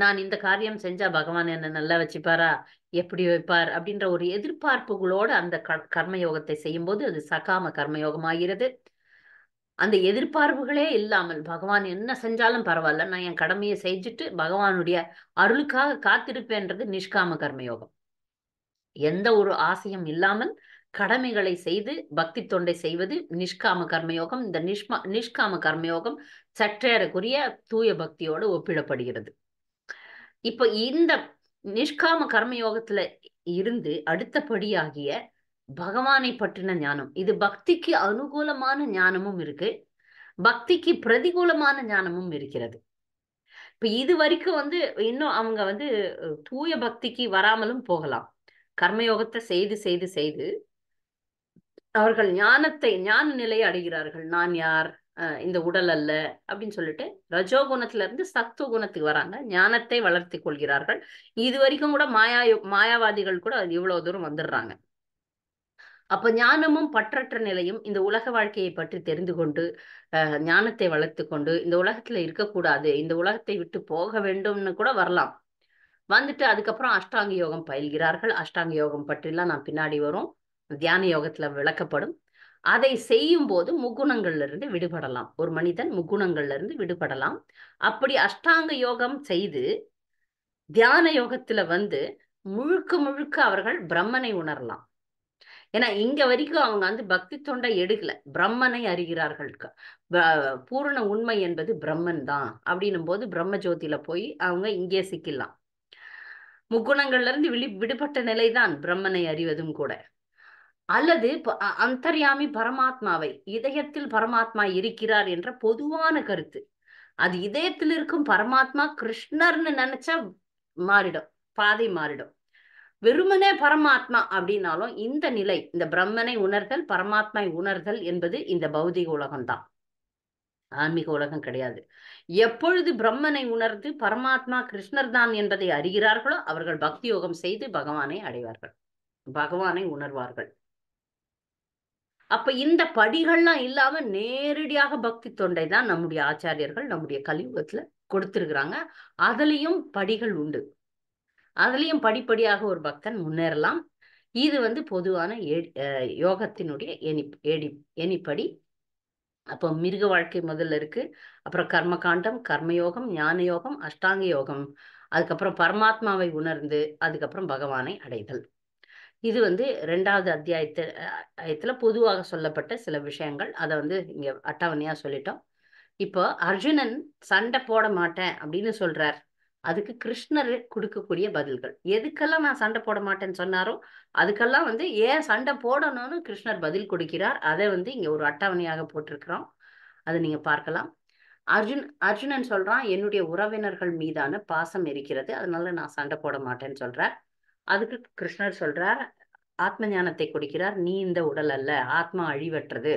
நான் இந்த காரியம் செஞ்சா பகவான் என்ன நல்லா வச்சுப்பாரா, எப்படி வைப்பார் அப்படின்ற ஒரு எதிர்பார்ப்புகளோடு அந்த கர்மயோகத்தை செய்யும் போது அது சகாம கர்மயோகம் ஆகிறது. அந்த எதிர்பார்ப்புகளே இல்லாமல் பகவான் என்ன செஞ்சாலும் பரவாயில்ல, நான் என் கடமையை செஞ்சுட்டு பகவானுடைய அருளுக்காக காத்திருப்பேன்றது நிஷ்காம கர்மயோகம். எந்த ஒரு ஆசையும் இல்லாமல் கடமைகளை செய்து பக்தி தொண்டை செய்வது நிஷ்காம கர்மயோகம். இந்த நிஷ்காம கர்மயோகம் சற்றேறக்குரிய தூய பக்தியோடு ஒப்பிடப்படுகிறது. இப்ப இந்த நிஷ்காம கர்ம யோகத்துல இருந்து அடுத்தபடியாகிய பகவானை பற்றின ஞானம், இது பக்திக்கு அனுகூலமான ஞானமும் இருக்கு, பக்திக்கு பிரதிகூலமான ஞானமும் இருக்கிறது. இப்ப இது வரைக்கும் இன்னும் அவங்க தூய பக்திக்கு வராமலும் போகலாம். கர்மயோகத்தை செய்து செய்து செய்து அவர்கள் ஞான நிலையை அடைகிறார்கள். நான் யார், இந்த உடல் அல்ல அப்படின்னு சொல்லிட்டு ரஜோகுணத்துல இருந்து சத்துவ குணத்துக்கு வராங்க, ஞானத்தை வளர்த்தி கொள்கிறார்கள். இது வரைக்கும் கூட மாயாவாதிகள் கூட இவ்வளவு தூரம் வந்துடுறாங்க. அப்ப ஞானமும் பற்றற்ற நிலையும் இந்த உலக வாழ்க்கையை பற்றி தெரிந்து கொண்டு ஞானத்தை வளர்த்து கொண்டு இந்த உலகத்துல இருக்கக்கூடாது, இந்த உலகத்தை விட்டு போக வேண்டும்னு கூட வரலாம். வந்துட்டு அதுக்கப்புறம் அஷ்டாங்க யோகம் பயில்கிறார்கள். அஷ்டாங்க யோகம் பற்றிலாம் நான் பின்னாடி வரும், தியான யோகத்துல விளக்கப்படும். அதை செய்யும் போது முக்குணங்கள்ல இருந்து விடுபடலாம். ஒரு மனிதன் முக்குணங்கள்ல இருந்து விடுபடலாம். அப்படி அஷ்டாங்க யோகம் செய்து தியான யோகத்துல முழுக்க முழுக்க அவர்கள் பிரம்மனை உணரலாம். ஏன்னா இங்க வரைக்கும் அவங்க பக்தி தொண்டை எடுக்கல, பிரம்மனை அறிகிறார்கள். பூரண உண்மை என்பது பிரம்மன் தான் அப்படின்னும் போது பிரம்ம ஜோதியில போய் அவங்க இங்கே சிக்கலாம். முக்குணங்கள்ல இருந்து விடுபட்ட நிலைதான் பிரம்மனை அறிவதும் கூட. அல்லது அந்தர்யாமி பரமாத்மாவை, இதயத்தில் பரமாத்மா இருக்கிறார் என்ற பொதுவான கருத்து, அது இதயத்தில் இருக்கும் பரமாத்மா கிருஷ்ணர்னு நினைச்சா மாறிடும், பாதை மாறிடும். வெறுமனே பரமாத்மா அப்படின்னாலும் இந்த நிலை, இந்த பிரம்மனை உணர்தல், பரமாத்மாவை உணர்தல் என்பது இந்த பௌதிக உலகம்தான், ஆன்மீக உலகம் கிடையாது. எப்பொழுது பிரம்மனை உணர்ந்து பரமாத்மா கிருஷ்ணர் தான் என்பதை அறிகிறார்களோ அவர்கள் பக்தி யோகம் செய்து பகவானை அடைவார்கள், பகவானை உணர்வார்கள். அப்ப இந்த படிகள்லாம் இல்லாம நேரடியாக பக்தி தொண்டை தான் நம்முடைய ஆச்சாரியர்கள் நம்முடைய கலியுகத்துல கொடுத்திருக்கிறாங்க. அதுலயும் படிகள் உண்டு, அதுலயும் படிப்படியாக ஒரு பக்தன் முன்னேறலாம். இது பொதுவான யோகத்தினுடைய எணிப்படி. அப்போ மிருக வாழ்க்கை முதல்ல இருக்கு, அப்புறம் கர்மகாண்டம், கர்மயோகம், ஞான யோகம், அஷ்டாங்க யோகம், அதுக்கப்புறம் பரமாத்மாவை உணர்ந்து அதுக்கப்புறம் பகவானை அடைதல். இது 2வது அத்தியாயத்துல பொதுவாக சொல்லப்பட்ட சில விஷயங்கள். அதை இங்க அட்டவணையா சொல்லிட்டோம். இப்போ அர்ஜுனன் சண்டை போட மாட்டேன் அப்படின்னு சொல்றார். அதுக்கு கிருஷ்ணர் கொடுக்கக்கூடிய பதில்கள், எதுக்கெல்லாம் நான் சண்டை போட மாட்டேன்னு சொன்னாரோ அதுக்கெல்லாம் ஏன் சண்டை போடணும்னு கிருஷ்ணர் பதில் கொடுக்கிறார். அதை இங்க ஒரு அட்டவணையாக போட்டிருக்கிறோம், அதை நீங்க பார்க்கலாம். அர்ஜுனன் சொல்றான், என்னுடைய உறவினர்கள் மீதான பாசம் இருக்கிறது, அதனால நான் சண்டை போட மாட்டேன்னு சொல்றார். அதுக்கு கிருஷ்ணர் சொல்றார், ஆத்ம ஞானத்தை கொடுக்கிறார், நீ இந்த உடல் அல்ல, ஆத்மா அழிவற்றது,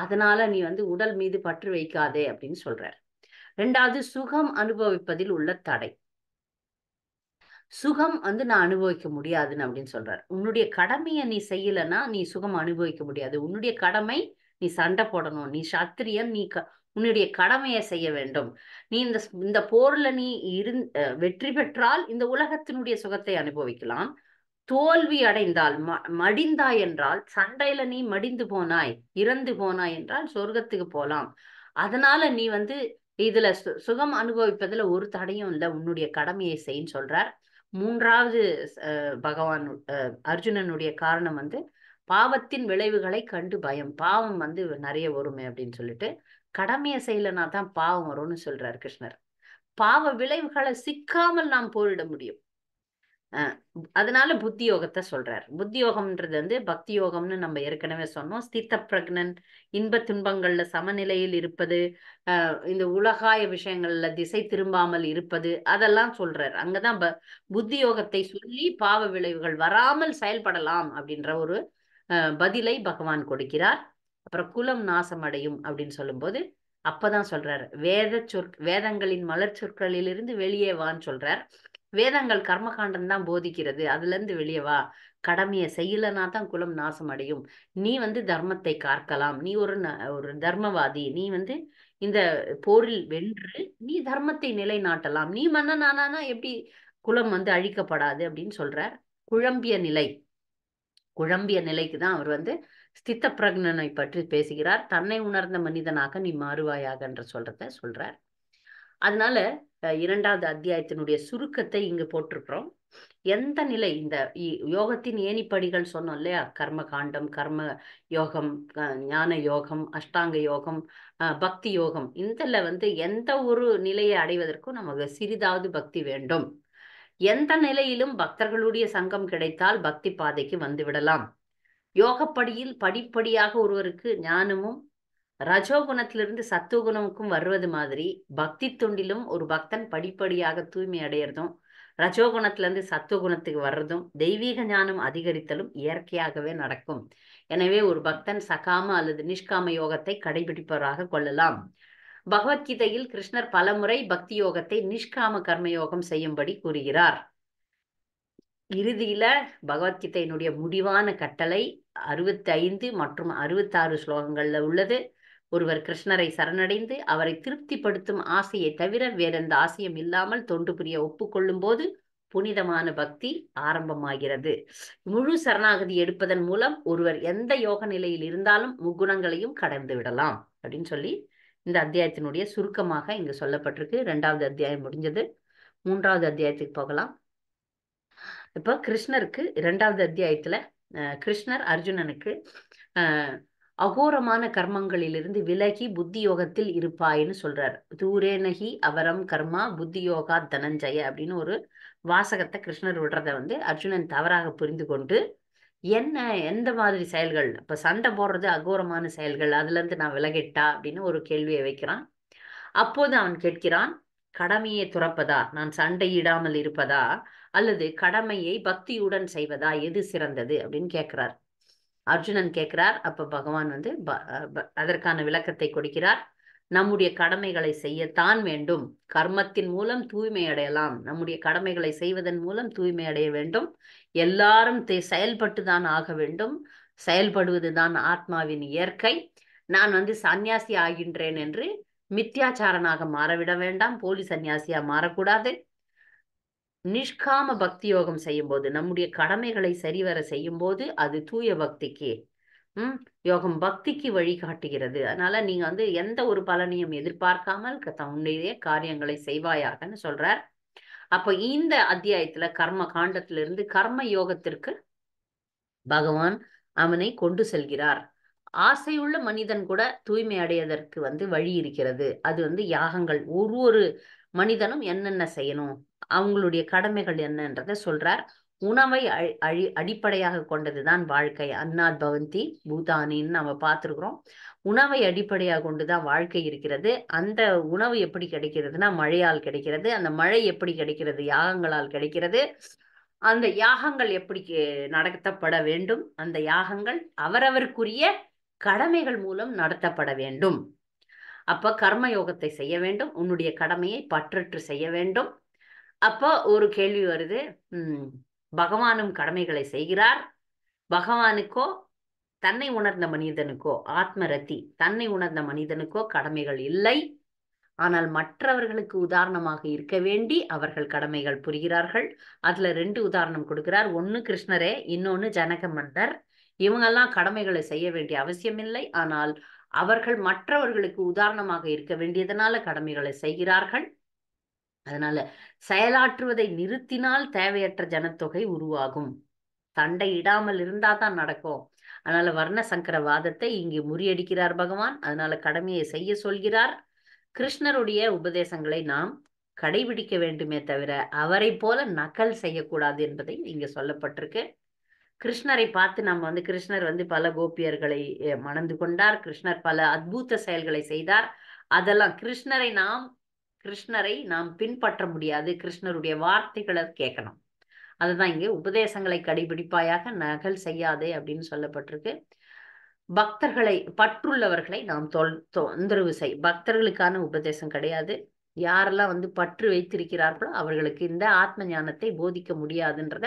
அதனால நீ உடல் மீது பற்று வைக்காதே அப்படின்னு சொல்றார். 2வது சுகம் அனுபவிப்பதில் உள்ள தடை, சுகம் நான் அனுபவிக்க முடியாதுன்னு அப்படின்னு சொல்றார். உன்னுடைய கடமையை நீ செய்யலைன்னா நீ சுகம் அனுபவிக்க முடியாது. உன்னுடைய கடமை நீ சண்டை போடணும், நீ சத்திரியன், நீ உன்னுடைய கடமையை செய்ய வேண்டும். நீ இந்த போர்ல நீ வெற்றி பெற்றால் இந்த உலகத்தினுடைய சுகத்தை அனுபவிக்கலாம். தோல்வி அடைந்தால், மடிந்தாய் என்றால், சண்டையில நீ மடிந்து போனாய், இறந்து போனாய் என்றால் சொர்க்கத்துக்கு போலாம். அதனால நீ இதுல சுகம் அனுபவிப்பதுல ஒரு தடையும் இல்லை, உன்னுடைய கடமையை செய்ன்னு சொல்றார். 3வது பகவான் அர்ஜுனனுடைய காரணம் பாவத்தின் விளைவுகளை கண்டு பயம், பாவம் நிறைய வருமே அப்படின்னு சொல்லிட்டு கடமையை செய்யலனா தான் பாவம் வரும்னு சொல்றார் கிருஷ்ணர். பாவ விளைவுகளை சிக்காமல் நாம் போரிட முடியும். அதனால புத்தி யோகத்தை சொல்றார். புத்தி யோகம்ன்றது பக்தி யோகம்னு நம்ம ஏற்கனவே சொன்னோம். ஸ்தித பிரக்னன், இன்ப துன்பங்கள்ல சமநிலையில் இருப்பது, இந்த உலகாய விஷயங்கள்ல திசை திரும்பாமல் இருப்பது, அதெல்லாம் சொல்றார். அங்கதான் புத்தி யோகத்தை சொல்லி பாவ விளைவுகள் வராமல் செயல்படலாம் அப்படின்ற ஒரு பதிலை பகவான் கொடுக்கிறார். அப்புறம் குலம் நாசம் அடையும் அப்படின்னு சொல்லும்போது அப்பதான் சொல்றார், வேதங்களின் மலர் சொற்களிலிருந்து வெளியே வான்னு சொல்றார். வேதங்கள் கர்மகாண்டம் தான் போதிக்கிறது, அதுல இருந்து வெளியே வா, கடமையை செய்யலனா தான் குலம் நாசம் அடையும், நீ தர்மத்தை காக்கலாம், நீ ஒரு தர்மவாதி, நீ இந்த போரில் வென்று நீ தர்மத்தை நிலைநாட்டலாம், நீ மன்னனானா எப்படி குலம் அழிக்கப்படாது அப்படின்னு சொல்றார். குழம்பிய நிலைக்கு தான் அவர் ஸ்தித பிரக்னனை பற்றி பேசுகிறார். தன்னை உணர்ந்த மனிதனாக நீ மாறுவாயாக என்று சொல்றார். அதனால 2வது அத்தியாயத்தினுடைய சுருக்கத்தை இங்கு போட்டிருக்கிறோம். எந்த நிலை, இந்த யோகத்தின் ஏணிப்படிகள் சொன்னோம் இல்லையா, கர்ம காண்டம், கர்ம யோகம், ஞான யோகம், அஷ்டாங்க யோகம், பக்தி யோகம், இதில் எந்த ஒரு நிலையை அடைவதற்கும் நமக்கு சிறிதாவது பக்தி வேண்டும். எந்த நிலையிலும் பக்தர்களுடைய சங்கம் கிடைத்தால் பக்தி பாதைக்கு வந்து விடலாம். யோகப்படியில் படிப்படியாக ஒருவருக்கு ஞானமும் ரஜோகுணத்திலிருந்து சத்துவகுணமுக்கும் வருவது மாதிரி பக்தி தொண்டிலும் ஒரு பக்தன் படிப்படியாக தூய்மை அடையிறதும் ரஜோகுணத்திலிருந்து சத்துவகுணத்துக்கு வர்றதும் தெய்வீக ஞானம் அதிகரித்தலும் இயற்கையாகவே நடக்கும். எனவே ஒரு பக்தன் சகாம அல்லது நிஷ்காம யோகத்தை கடைபிடிப்பவராக கொள்ளலாம். பகவத்கீதையில் கிருஷ்ணர் பலமுறை பக்தி யோகத்தை நிஷ்காம கர்ம யோகம் செய்யும்படி கூறுகிறார். இறுதியில பகவத்கீதையினுடைய முடிவான கட்டளை 65 மற்றும் 66 ஸ்லோகங்கள்ல உள்ளது. ஒருவர் கிருஷ்ணரை சரணடைந்து அவரை திருப்திப்படுத்தும் ஆசையை தவிர வேறெந்த ஆசையும் இல்லாமல் தொண்டு புரிய ஒப்புக்கொள்ளும் போது புனிதமான பக்தி ஆரம்பமாகிறது. முழு சரணாகதி எடுப்பதன் மூலம் ஒருவர் எந்த யோக நிலையில் இருந்தாலும் முக்குணங்களையும் கடந்து விடலாம் அப்படின்னு சொல்லி இந்த அத்தியாயத்தினுடைய சுருக்கமாக இங்கு சொல்லப்பட்டிருக்கு. 2வது அத்தியாயம் முடிஞ்சது. 3வது அத்தியாயத்துக்கு போகலாம். இப்ப கிருஷ்ணருக்கு 2வது அத்தியாயத்துல கிருஷ்ணர் அர்ஜுனனுக்கு அகோரமான கர்மங்களிலிருந்து விலகி புத்தி யோகத்தில் இருப்பாயின்னு சொல்றார். தூரேனகி அவரம் கர்மா புத்தி யோகா தனஞ்சய அப்படின்னு ஒரு வாசகத்தை கிருஷ்ணர் விடுறத அர்ஜுனன் தவறாக புரிந்து கொண்டு என்ன எந்த மாதிரி செயல்கள், இப்ப சண்டை போடுறது அகோரமான செயல்கள், அதுல இருந்து நான் விலகிட்டா அப்படின்னு ஒரு கேள்வியை வைக்கிறான். அப்போது அவன் கேட்கிறான், கடமையை துறப்பதா, நான் சண்டையிடாமல் இருப்பதா, அல்லது கடமையை பக்தியுடன் செய்வதா, எது சிறந்தது அப்படின்னு கேட்கிறார். அர்ஜுனன் கேட்கிறார். அப்ப பகவான் அதற்கான விளக்கத்தை கொடுக்கிறார். நம்முடைய கடமைகளை செய்யத்தான் வேண்டும். கர்மத்தின் மூலம் தூய்மை அடையலாம். நம்முடைய கடமைகளை செய்வதன் மூலம் தூய்மை அடைய வேண்டும். எல்லாரும் செயல்பட்டு தான் ஆக வேண்டும். செயல்படுவதுதான் ஆத்மாவின் இயற்கை. நான் சன்னியாசி ஆகின்றேன் என்று மித்யாச்சாரனாக மாறவிட வேண்டாம். போலி சன்னியாசியா மாறக்கூடாது. நிஷ்காம பக்தி யோகம் செய்யும் போது, நம்முடைய கடமைகளை சரிவர செய்யும் போது அது தூய பக்திக்கு யோகம் பக்திக்கு வழிகாட்டுகிறது. அதனால நீங்க எந்த ஒரு பலனையும் எதிர்பார்க்காமல் தன்னுடைய காரியங்களை செய்வாயாகன்னு சொல்றார். அப்ப இந்த அத்தியாயத்துல கர்ம காண்டத்திலிருந்து கர்ம யோகத்திற்கு பகவான் அவனை கொண்டு செல்கிறார். ஆசையுள்ள மனிதன் கூட தூய்மை அடைவதற்கு வழி இருக்கிறது. அது யாகங்கள். ஒரு மனிதனும் என்னென்ன செய்யணும், அவங்களுடைய கடமைகள் என்னன்றதை சொல்றார். உணவை அடிப்படையாக கொண்டதுதான் வாழ்க்கை. அன்னாத் பவந்தி பூதானின்னு நம்ம பார்த்துருக்குறோம். உணவை அடிப்படையாக கொண்டுதான் வாழ்க்கை இருக்கிறது. அந்த உணவு எப்படி கிடைக்கிறதுனா மழையால் கிடைக்கிறது. அந்த மழை எப்படி கிடைக்கிறது? யாகங்களால் கிடைக்கிறது. அந்த யாகங்கள் எப்படி நடத்தப்பட வேண்டும்? அந்த யாகங்கள் அவரவருக்குரிய கடமைகள் மூலம் நடத்தப்பட வேண்டும். அப்ப கர்ம யோகத்தை செய்ய வேண்டும். உன்னுடைய கடமையை பற்றற்று செய்ய வேண்டும். அப்போ ஒரு கேள்வி வருது, பகவானும் கடமைகளை செய்கிறார். பகவானுக்கோ தன்னை உணர்ந்த மனிதனுக்கோ, ஆத்மரத்தி தன்னை உணர்ந்த மனிதனுக்கோ கடமைகள் இல்லை. ஆனால் மற்றவர்களுக்கு உதாரணமாக இருக்க வேண்டி அவர்கள் கடமைகள் புரிகிறார்கள். அதுல 2 உதாரணம் கொடுக்கிறார். ஒன்னு கிருஷ்ணரே, இன்னொன்னு ஜனக மன்னர். இவங்கெல்லாம் கடமைகளை செய்ய வேண்டிய அவசியம் இல்லை. ஆனால் அவர்கள் மற்றவர்களுக்கு உதாரணமாக இருக்க வேண்டியதனால கடமைகளை செய்கிறார்கள். அதனால செயலாற்றுவதை நிறுத்தினால் தேவையற்ற ஜனத்தொகை உருவாகும். சண்டை இடாமல் இருந்தாதான் நடக்கும். அதனால வர்ண சங்கரவாதத்தை இங்கு முறியடிக்கிறார் பகவான். அதனால கடமையை செய்ய சொல்கிறார். கிருஷ்ணருடைய உபதேசங்களை நாம் கடைபிடிக்க வேண்டுமே தவிர அவரை போல நக்கல் செய்யக்கூடாது என்பதை இங்க சொல்லப்பட்டிருக்கு. கிருஷ்ணரை பார்த்து நம்ம கிருஷ்ணர் பல கோபியர்களை மணந்து கொண்டார். கிருஷ்ணர் பல அத்புத செயல்களை செய்தார். அதெல்லாம் கிருஷ்ணரை நாம் பின்பற்ற முடியாது. கிருஷ்ணருடைய வார்த்தைகளை கேட்கணும். அதுதான் இங்கே உபதேசங்களை கடைபிடிப்பாயாக, நகல் செய்யாதே அப்படின்னு சொல்லப்பட்டிருக்கு. பக்தர்களை, பற்றுள்ளவர்களை நாம் தொந்தரவு பக்தர்களுக்கான உபதேசம் கிடையாது. யாரெல்லாம் பற்று வைத்திருக்கிறார்களோ அவர்களுக்கு இந்த ஆத்ம ஞானத்தை போதிக்க முடியாதுன்றத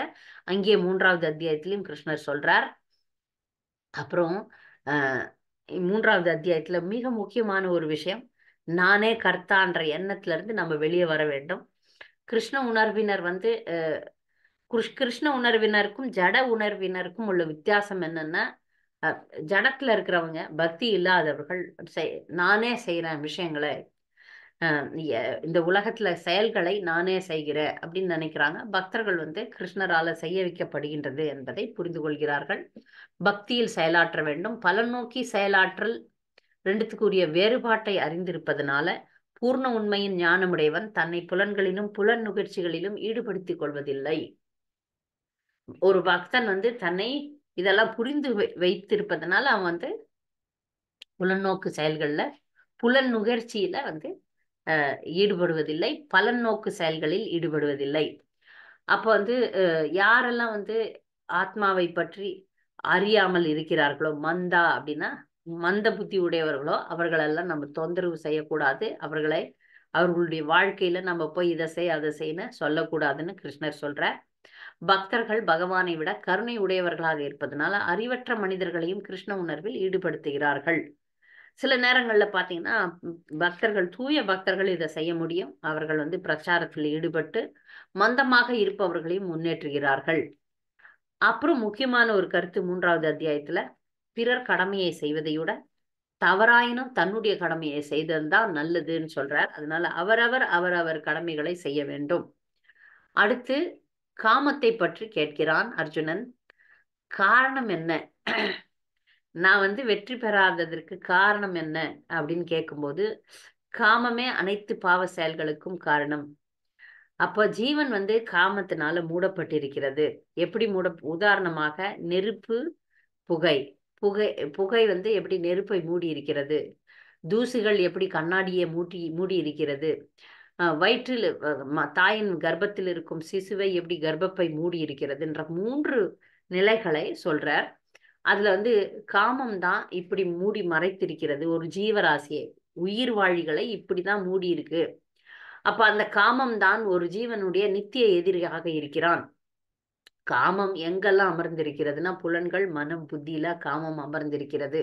அங்கே 3வது அத்தியாயத்திலும் கிருஷ்ணர் சொல்றார். அப்புறம் 3வது அத்தியாயத்துல மிக முக்கியமான ஒரு விஷயம், நானே கர்த்தான்ற எண்ணத்துல இருந்து நம்ம வெளியே வர வேண்டும். கிருஷ்ண உணர்வினர் கிருஷ்ண உணர்வினருக்கும் ஜட உணர்வினருக்கும் உள்ள வித்தியாசம் என்னன்னா, ஜடத்துல இருக்கிறவங்க, பக்தி இல்லாதவர்கள் நானே செய்யறேன் விஷயங்களை, இந்த உலகத்துல செயல்களை நானே செய்கிறேன் அப்படின்னு நினைக்கிறாங்க. பக்தர்கள் கிருஷ்ணரால செய்ய வைக்கப்படுகின்றது என்பதை புரிந்து கொள்கிறார்கள். பக்தியில் செயலாற்ற வேண்டும். பலன் நோக்கி செயலாற்றல் 2த்துக்குரிய வேறுபாட்டை அறிந்திருப்பதனால பூர்ண உண்மையின் ஞானமுடையவன் தன்னை புலன்களிலும் புலன் நுகர்ச்சிகளிலும் ஈடுபடுத்திக் கொள்வதில்லை. ஒரு பக்தன் வந்து தன்னை இதெல்லாம் புரிந்து வைத்திருப்பதனால அவன் வந்து புலநோக்கு செயல்கள்ல புலன் நுகர்ச்சியில வந்து ஈடுபடுவதில்லை, பலன் நோக்கு செயல்களில் ஈடுபடுவதில்லை. அப்போ வந்து யாரெல்லாம் வந்து ஆத்மாவை பற்றி அறியாமல் இருக்கிறார்களோ, மந்தா அப்படின்னா மந்த புத்தி உடையவர்களோ, அவர்களெல்லாம் நம்ம தொந்தரவு செய்யக்கூடாது. அவர்களுடைய வாழ்க்கையில நம்ம போய் இதை செய் அதை செய்யன்னு சொல்லக்கூடாதுன்னு கிருஷ்ணர் சொல்றார். பக்தர்கள் பகவானை விட கருணை உடையவர்களாக இருப்பதனால அறிவற்ற மனிதர்களையும் கிருஷ்ண உணர்வில் ஈடுபடுத்துகிறார்கள். சில நேரங்கள்ல பாத்தீங்கன்னா பக்தர்கள், தூய பக்தர்கள் இதை செய்ய முடியும். அவர்கள் வந்து பிரச்சாரத்தில் ஈடுபட்டு மந்தமாக இருப்பவர்களையும் முன்னேற்றுகிறார்கள். அப்புறம் முக்கியமான ஒரு கருத்து 3வது அத்தியாயத்துல, பிறர் கடமையை செய்வதைவிட தவறாயினும் தன்னுடைய கடமையை செய்ததுதான் நல்லதுன்னு சொல்றார். அதனால அவரவர் கடமைகளை செய்ய வேண்டும். அடுத்து காமத்தை பற்றி கேட்கிறான் அர்ஜுனன். காரணம் என்ன? நான் வந்து வெற்றி பெறாததற்கு காரணம் என்ன அப்படின்னு கேட்கும்போது, காமமே அனைத்து பாவ செயல்களுக்கும் காரணம். அப்போ ஜீவன் வந்து காமத்தினால மூடப்பட்டிருக்கிறது. எப்படி உதாரணமாக நெருப்பு, புகை. புகை வந்து எப்படி நெருப்பை மூடி இருக்கிறது, தூசுகள் எப்படி கண்ணாடியை மூடி இருக்கிறது, வயிற்றில் தாயின் கர்ப்பத்தில் இருக்கும் சிசுவை எப்படி கர்ப்பப்பை மூடி இருக்கிறதுன்ற 3 நிலைகளை சொல்றார். அதுல வந்து காமம் தான் இப்படி மூடி மறைத்திருக்கிறது ஒரு ஜீவராசியை, உயிர் வாழிகளை இப்படிதான் மூடி இருக்கு. அப்ப அந்த காமம் தான் ஒரு ஜீவனுடைய நித்திய எதிரியாக இருக்கிறான். காமம் எங்கெல்லாம் அமர்ந்திருக்கிறதுனா புலன்கள், மனம், புத்தியில காமம் அமர்ந்திருக்கிறது.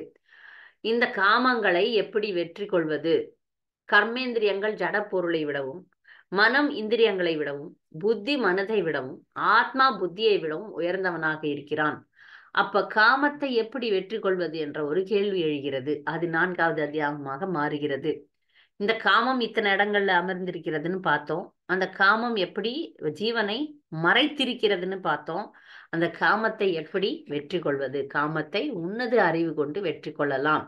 இந்த காமங்களை எப்படி வெற்றி கொள்வது? கர்மேந்திரியங்கள் ஜட பொருளை விடவும், மனம் இந்திரியங்களை விடவும், புத்தி மனதை விடவும், ஆத்மா புத்தியை விடவும் உயர்ந்தவனாக இருக்கிறான். அப்ப காமத்தை எப்படி வெற்றி கொள்வது என்ற ஒரு கேள்வி எழுகிறது. அது 4வது அத்தியாயமாக மாறுகிறது. இந்த காமம் இத்தனை இடங்கள்ல அமர்ந்திருக்கிறதுன்னு பார்த்தோம். அந்த காமம் எப்படி ஜீவனை மறைத்திருக்கிறதுன்னு பார்த்தோம். அந்த காமத்தை எப்படி வெற்றி கொள்வது? காமத்தை உன்னத அறிவு கொண்டு வெற்றி கொள்ளலாம்.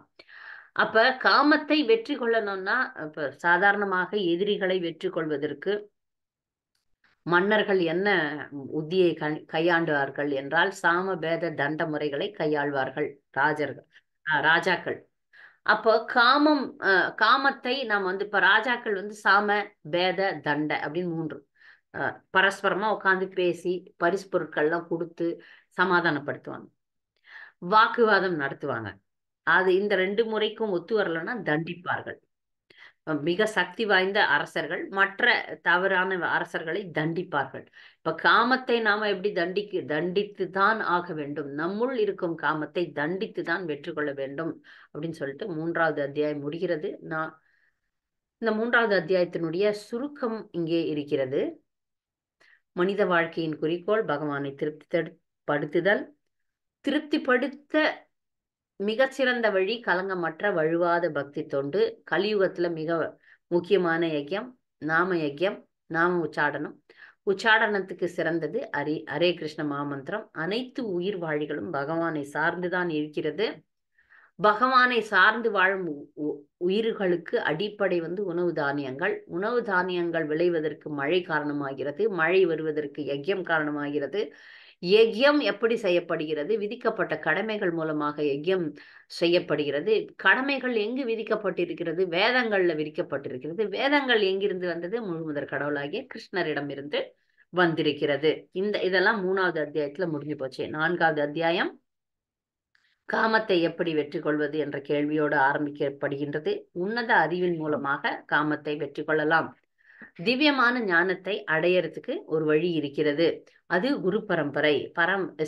அப்ப காமத்தை வெற்றி கொள்ளணும்னா, இப்ப சாதாரணமாக எதிரிகளை வெற்றி கொள்வதற்கு மன்னர்கள் என்ன உத்தியை கையாண்டுவார்கள் என்றால், சாம பேத தண்ட முறைகளை கையாள்வார்கள் ராஜாக்கள். அப்போ காமத்தை நாம் வந்து இப்ப ராஜாக்கள் வந்து சாம பேத தண்ட அப்படின்னு 3 பரஸ்பரமா உட்காந்து பேசி பரிசு பொருட்கள்லாம் கொடுத்து சமாதானப்படுத்துவாங்க, வாக்குவாதம் நடத்துவாங்க. அது இந்த 2 முறைக்கும் ஒத்து வரலன்னா தண்டிப்பார்கள். மிக சக்தி வாய்ந்த அரசர்கள் மற்ற தவறான அரசர்களை தண்டிப்பார்கள். இப்ப காமத்தை நாம எப்படி தண்டித்து தான் ஆக வேண்டும். நம்முள் இருக்கும் காமத்தை தண்டித்து தான் வெற்றி கொள்ள வேண்டும் அப்படின்னு சொல்லிட்டு 3வது அத்தியாயம் முடிகிறது. இந்த 3வது அத்தியாயத்தினுடைய சுருக்கம் இங்கே இருக்கிறது. மனித வாழ்க்கையின் குறிக்கோள் பகவானை திருப்திப்படுத்துதல். திருப்திப்படுத்த மிகச்சிறந்த வழி கலங்கமற்ற வழுவாத பக்தி தொண்டு. கலியுகத்துல மிக முக்கியமான யஜ்யம் நாம உச்சாடனம். உச்சாடனத்துக்கு சிறந்தது ஹரே கிருஷ்ண மாமந்திரம். அனைத்து உயிர் வாழிகளும் பகவானை சார்ந்துதான் இருக்கிறது. பகவானை சார்ந்து வாழும் உயிர்களுக்கு அடிப்படை வந்து உணவு தானியங்கள். உணவு தானியங்கள் விளைவதற்கு மழை காரணமாகிறது, மழை வருவதற்கு யஜ்யம் காரணமாகிறது. யஜ்யம் எப்படி செய்யப்படுகிறது? விதிக்கப்பட்ட கடமைகள் மூலமாக யஜ்யம் செய்யப்படுகிறது. கடமைகள் எங்கு விதிக்கப்பட்டிருக்கிறது? வேதங்கள்ல விதிக்கப்பட்டிருக்கிறது. வேதங்கள் எங்கிருந்து வந்தது? முழுமுதற் கடவுளாகிய கிருஷ்ணரிடம் இருந்து வந்திருக்கிறது. இதெல்லாம் 3வது அத்தியாயத்துல முடிஞ்சு போச்சு. 4வது அத்தியாயம் காமத்தை எப்படி வெற்றி கொள்வது என்ற கேள்வியோடு ஆரம்பிக்கப்படுகின்றது. உன்னத அறிவின் மூலமாக காமத்தை வெற்றி கொள்ளலாம். திவ்யமான ஞானத்தை அடையறதுக்கு ஒரு வழி இருக்கிறது. அது குரு பரம்பரை,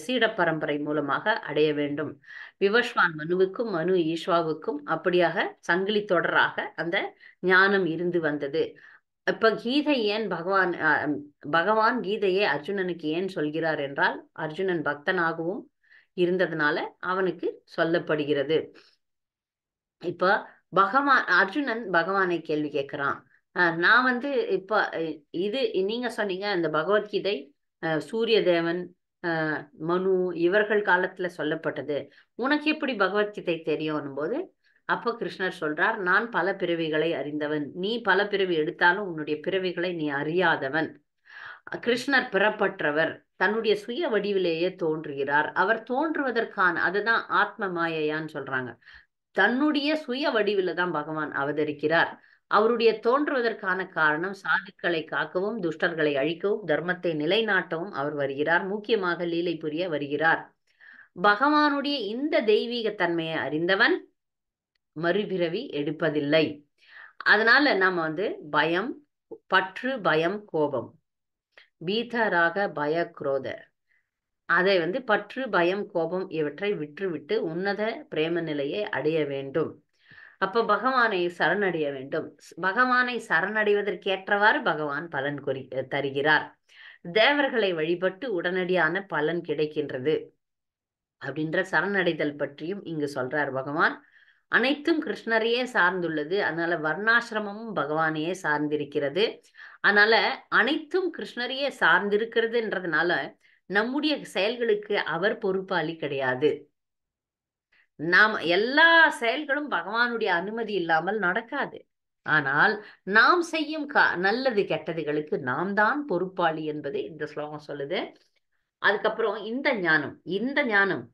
சீட பரம்பரை மூலமாக அடைய வேண்டும். விவஸ்வான் மனுவுக்கும், மனு ஈஸ்வாவுக்கும் அப்படியாக சங்கிலி தொடராக அந்த ஞானம் இருந்து வந்தது. இப்ப கீதை ஏன் பகவான் கீதையை அர்ஜுனனுக்கு ஏன் சொல்கிறார் என்றால், அர்ஜுனன் பக்தனாகவும் இருந்ததுனால அவனுக்கு சொல்லப்படுகிறது. இப்ப அர்ஜுனன் பகவானை கேள்வி கேட்கிறான். நான் வந்து இப்ப நீங்க சொன்னீங்க இந்த பகவத்கீதை சூரிய தேவன், மனு இவர்கள் காலத்துல சொல்லப்பட்டது. உனக்கு எப்படி பகவத்கீதை தெரியும் போது அப்போ கிருஷ்ணர் சொல்றார், நான் பல பிறவிகளை அறிந்தவன், நீ பல பிறவி எடுத்தாலும் உன்னுடைய பிறவிகளை நீ அறியாதவன். கிருஷ்ணர் பிறப்பற்றவர், தன்னுடைய சுய வடிவிலேயே தோன்றுகிறார். அவர் தோன்றுவதற்கான அதுதான் ஆத்ம மாயையான்னு சொல்றாங்க. தன்னுடைய சுய வடிவில தான் பகவான் அவதரிக்கிறார். அவருடைய தோன்றுவதற்கான காரணம் சாதுக்களை காக்கவும், துஷ்டர்களை அழிக்கவும், தர்மத்தை நிலைநாட்டவும் அவர் வருகிறார். முக்கியமாக லீலை புரிய வருகிறார். பகவானுடைய இந்த தெய்வீக தன்மையை அறிந்தவன் மறுபிறவி எடுப்பதில்லை. அதனால நம்ம பயம், பற்று, பயம், கோபம், பீதராக, பய, குரோத, அதை பற்று, பயம், கோபம் இவற்றை விட்டுவிட்டு உன்னத பிரேம நிலையை அடைய வேண்டும். அப்ப பகவானை சரணடைய வேண்டும். பகவானை சரணடைவதற்கேற்றவாறு பகவான் பலன் தருகிறார். தேவர்களை வழிபட்டு உடனடியான பலன் கிடைக்கின்றது அப்படின்ற சரணடைதல் பற்றியும் இங்கு சொல்றார் பகவான். அனைத்தும் கிருஷ்ணரையே சார்ந்துள்ளது. அதனால வர்ணாசிரமமும் பகவானையே சார்ந்திருக்கிறது. அதனால அனைத்தும் கிருஷ்ணரையே சார்ந்திருக்கிறதுன்றதுனால நம்முடைய செயல்களுக்கு அவர் பொறுப்பாளி கிடையாது. நாம் எல்லா செயல்களும் பகவானுடைய அனுமதி இல்லாமல் நடக்காது. ஆனால் நாம் செய்யும் நல்லது கெட்டதுகளுக்கு நாம் தான் பொறுப்பாளி என்பது இந்த ஸ்லோகம் சொல்லுது. அதுக்கப்புறம் இந்த ஞானம்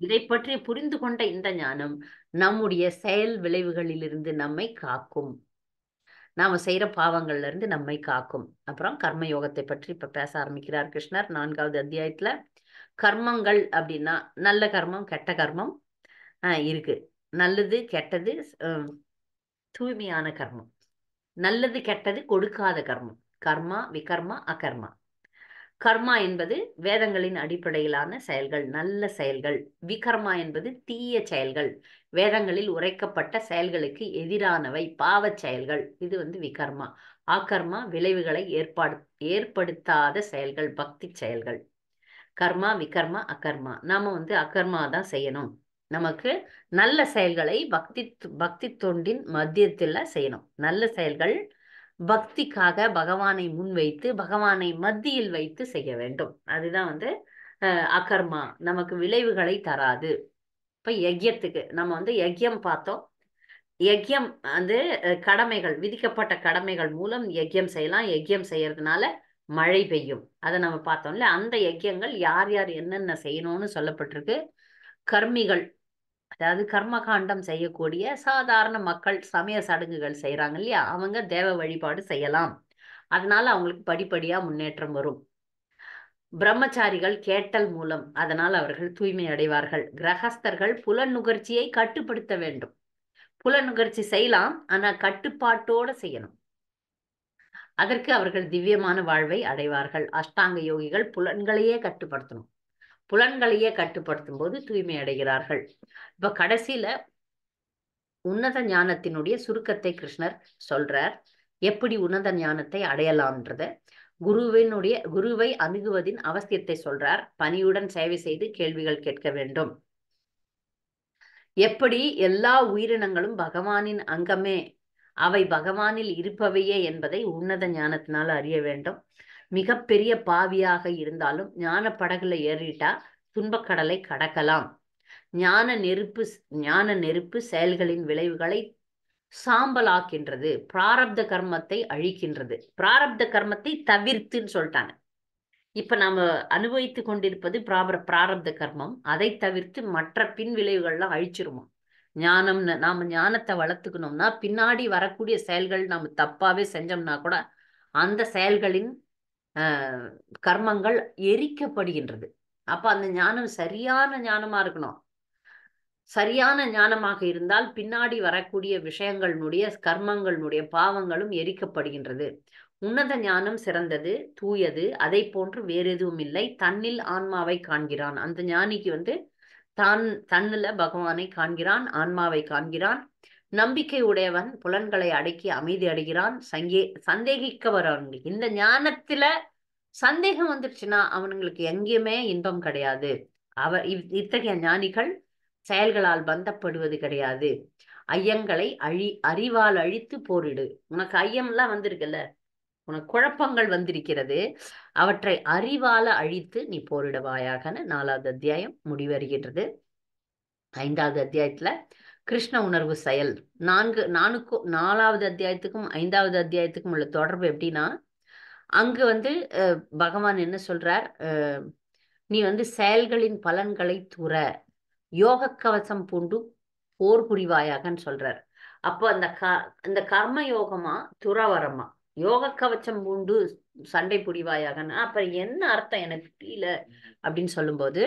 இதை பற்றி புரிந்து கொண்ட இந்த ஞானம் நம்முடைய செயல் விளைவுகளிலிருந்து நம்மை காக்கும். நாம செய்யற பாவங்கள்ல இருந்து நம்மை காக்கும். அப்புறம் கர்ம யோகத்தை பற்றி இப்ப பேச ஆரம்பிக்கிறார் கிருஷ்ணர் 4வது அத்தியாயத்துல. கர்மங்கள் அப்படின்னா நல்ல கர்மம், கெட்ட கர்மம் இருக்கு. நல்லது, கெட்டது, தூய்மையான கர்மம், நல்லது கெட்டது கொடுக்காத கர்மம், கர்மா, விகர்மா, அகர்மா. கர்மா என்பது வேதங்களின் அடிப்படையிலான செயல்கள், நல்ல செயல்கள். விகர்மா என்பது தீய செயல்கள், வேதங்களில் உரைக்கப்பட்ட செயல்களுக்கு எதிரானவை, பாவ செயல்கள். இது விகர்மா. ஆகர்மா விளைவுகளை ஏற்படுத்தாத செயல்கள், பக்தி செயல்கள். கர்மா, விகர்மா, அகர்மா. நாம அகர்மா தான் செய்யணும். நமக்கு நல்ல செயல்களை பக்தி தொண்டின் மத்தியத்தில் செய்யணும். நல்ல செயல்கள் பக்திக்காக பகவானை முன்வைத்து பகவானை மத்தியில் வைத்து செய்ய வேண்டும். அதுதான் அகர்மா, நமக்கு விளைவுகளை தராது. இப்ப யஜ்யத்துக்கு நம்ம யஜ்யம் பார்த்தோம். யஜ்யம் கடமைகள், விதிக்கப்பட்ட கடமைகள் மூலம் யஜ்யம் செய்யலாம். யஜ்யம் செய்யறதுனால மழை பெய்யும். அதை நம்ம பார்த்தோம்ல. அந்த யஜ்யங்கள் யார் யார் என்னென்ன செய்யணும்னு சொல்லப்பட்டிருக்கு. கர்மிகள், அதாவது கர்மகாண்டம் செய்யக்கூடிய சாதாரண மக்கள், சமய சடங்குகள் செய்யறாங்க இல்லையா, அவங்க தேவ வழிபாடு செய்யலாம். அதனால அவங்களுக்கு படிப்படியா முன்னேற்றம் வரும். பிரம்மச்சாரிகள் கேட்டல் மூலம், அதனால் அவர்கள் தூய்மை அடைவார்கள். கிரகஸ்தர்கள் புலன் நுகர்ச்சியை கட்டுப்படுத்த வேண்டும். புலன் நுகர்ச்சி செய்யலாம், ஆனா கட்டுப்பாட்டோட செய்யணும். அதற்கு அவர்கள் திவ்யமான வாழ்வை அடைவார்கள். அஷ்டாங்க யோகிகள் புலன்களையே கட்டுப்படுத்தணும். புலன்களையே கட்டுப்படுத்தும் போது தூய்மை அடைகிறார்கள். இப்ப கடைசியில உன்னத ஞானத்தினுடைய சுருக்கத்தை கிருஷ்ணர் சொல்றார். எப்படி உன்னத ஞானத்தை அடையலாம்ன்றத, குருவை அணுகுவதின் அவசியத்தை சொல்றார். பணியுடன் சேவை செய்து கேள்விகள் கேட்க வேண்டும். எப்படி எல்லா உயிரினங்களும் பகவானின் அங்கமே, அவை பகவானில் இருப்பவையே என்பதை உன்னத ஞானத்தினால் அறிய வேண்டும். மிகப்பெரிய பாவியாக இருந்தாலும் ஞான படகுல ஏறிட்டா துன்பக்கடலை கடக்கலாம். ஞான நெருப்பு செயல்களின் விளைவுகளை சாம்பலாக்கின்றது, பிராரப்த கர்மத்தை அழிக்கின்றது. பிராரப்த கர்மத்தை தவிர்த்துன்னு சொல்லிட்டாங்க. இப்ப நாம அனுபவித்து கொண்டிருப்பது பிராரப்த கர்மம். அதை தவிர்த்து மற்ற பின் விளைவுகள்லாம் அழிச்சிருமா. நாம ஞானத்தை வளர்த்துக்கணும்னா பின்னாடி வரக்கூடிய செயல்கள் நாம தப்பாவே செஞ்சோம்னா கூட அந்த செயல்களின் கர்மங்கள் எரிக்கப்படுகின்றது. அப்ப அந்த ஞானம் சரியான ஞானமா இருக்கணும். சரியான ஞானமாக இருந்தால் பின்னாடி வரக்கூடிய விஷயங்களுடைய கர்மங்களுடைய பாவங்களும் எரிக்கப்படுகின்றது. உன்னத ஞானம் சிறந்தது, தூயது, அதை போன்று வேற எதுவும் இல்லை. தன்னில் ஆன்மாவை காண்கிறான். அந்த ஞானிக்கு தன்னுல பகவானை காண்கிறான், ஆன்மாவை காண்கிறான். நம்பிக்கை உடையவன் புலன்களை அடக்கி அமைதி அடைகிறான். சந்தேகிக்க வரவங்க இந்த ஞானத்துல சந்தேகம் வந்துருச்சுன்னா அவனுங்களுக்கு எங்கேயுமே இன்பம் கிடையாது. இத்தகைய ஞானிகள் செயல்களால் பந்தப்படுவது கிடையாது. ஐயங்களை அறிவால் அழித்து போரிடு. உனக்கு ஐயம்லாம் வந்திருக்குல்ல, உனக்கு குழப்பங்கள் வந்திருக்கிறது, அவற்றை அறிவால அழித்து நீ போரிடுவாயாக. 4வது அத்தியாயம் முடிவருகின்றது. 5வது அத்தியாயத்துல கிருஷ்ண உணர்வு செயல். 4வது அத்தியாயத்துக்கும் 5வது அத்தியாயத்துக்கும் உள்ள தொடர்பு எப்படின்னா, அங்கு வந்து பகவான் என்ன சொல்றார், நீ வந்து செயல்களின் பலன்களை துற, யோக கவசம் பூண்டு போர் புரிவாயாகன்னு சொல்றார். அப்போ அந்த கர்ம யோகமா துறவரமா, யோக கவச்சம் பூண்டு சண்டை புரிவாயாகன்னா அப்ப என்ன அர்த்தம் எனக்கு புரியல அப்படின்னு சொல்லும்போது,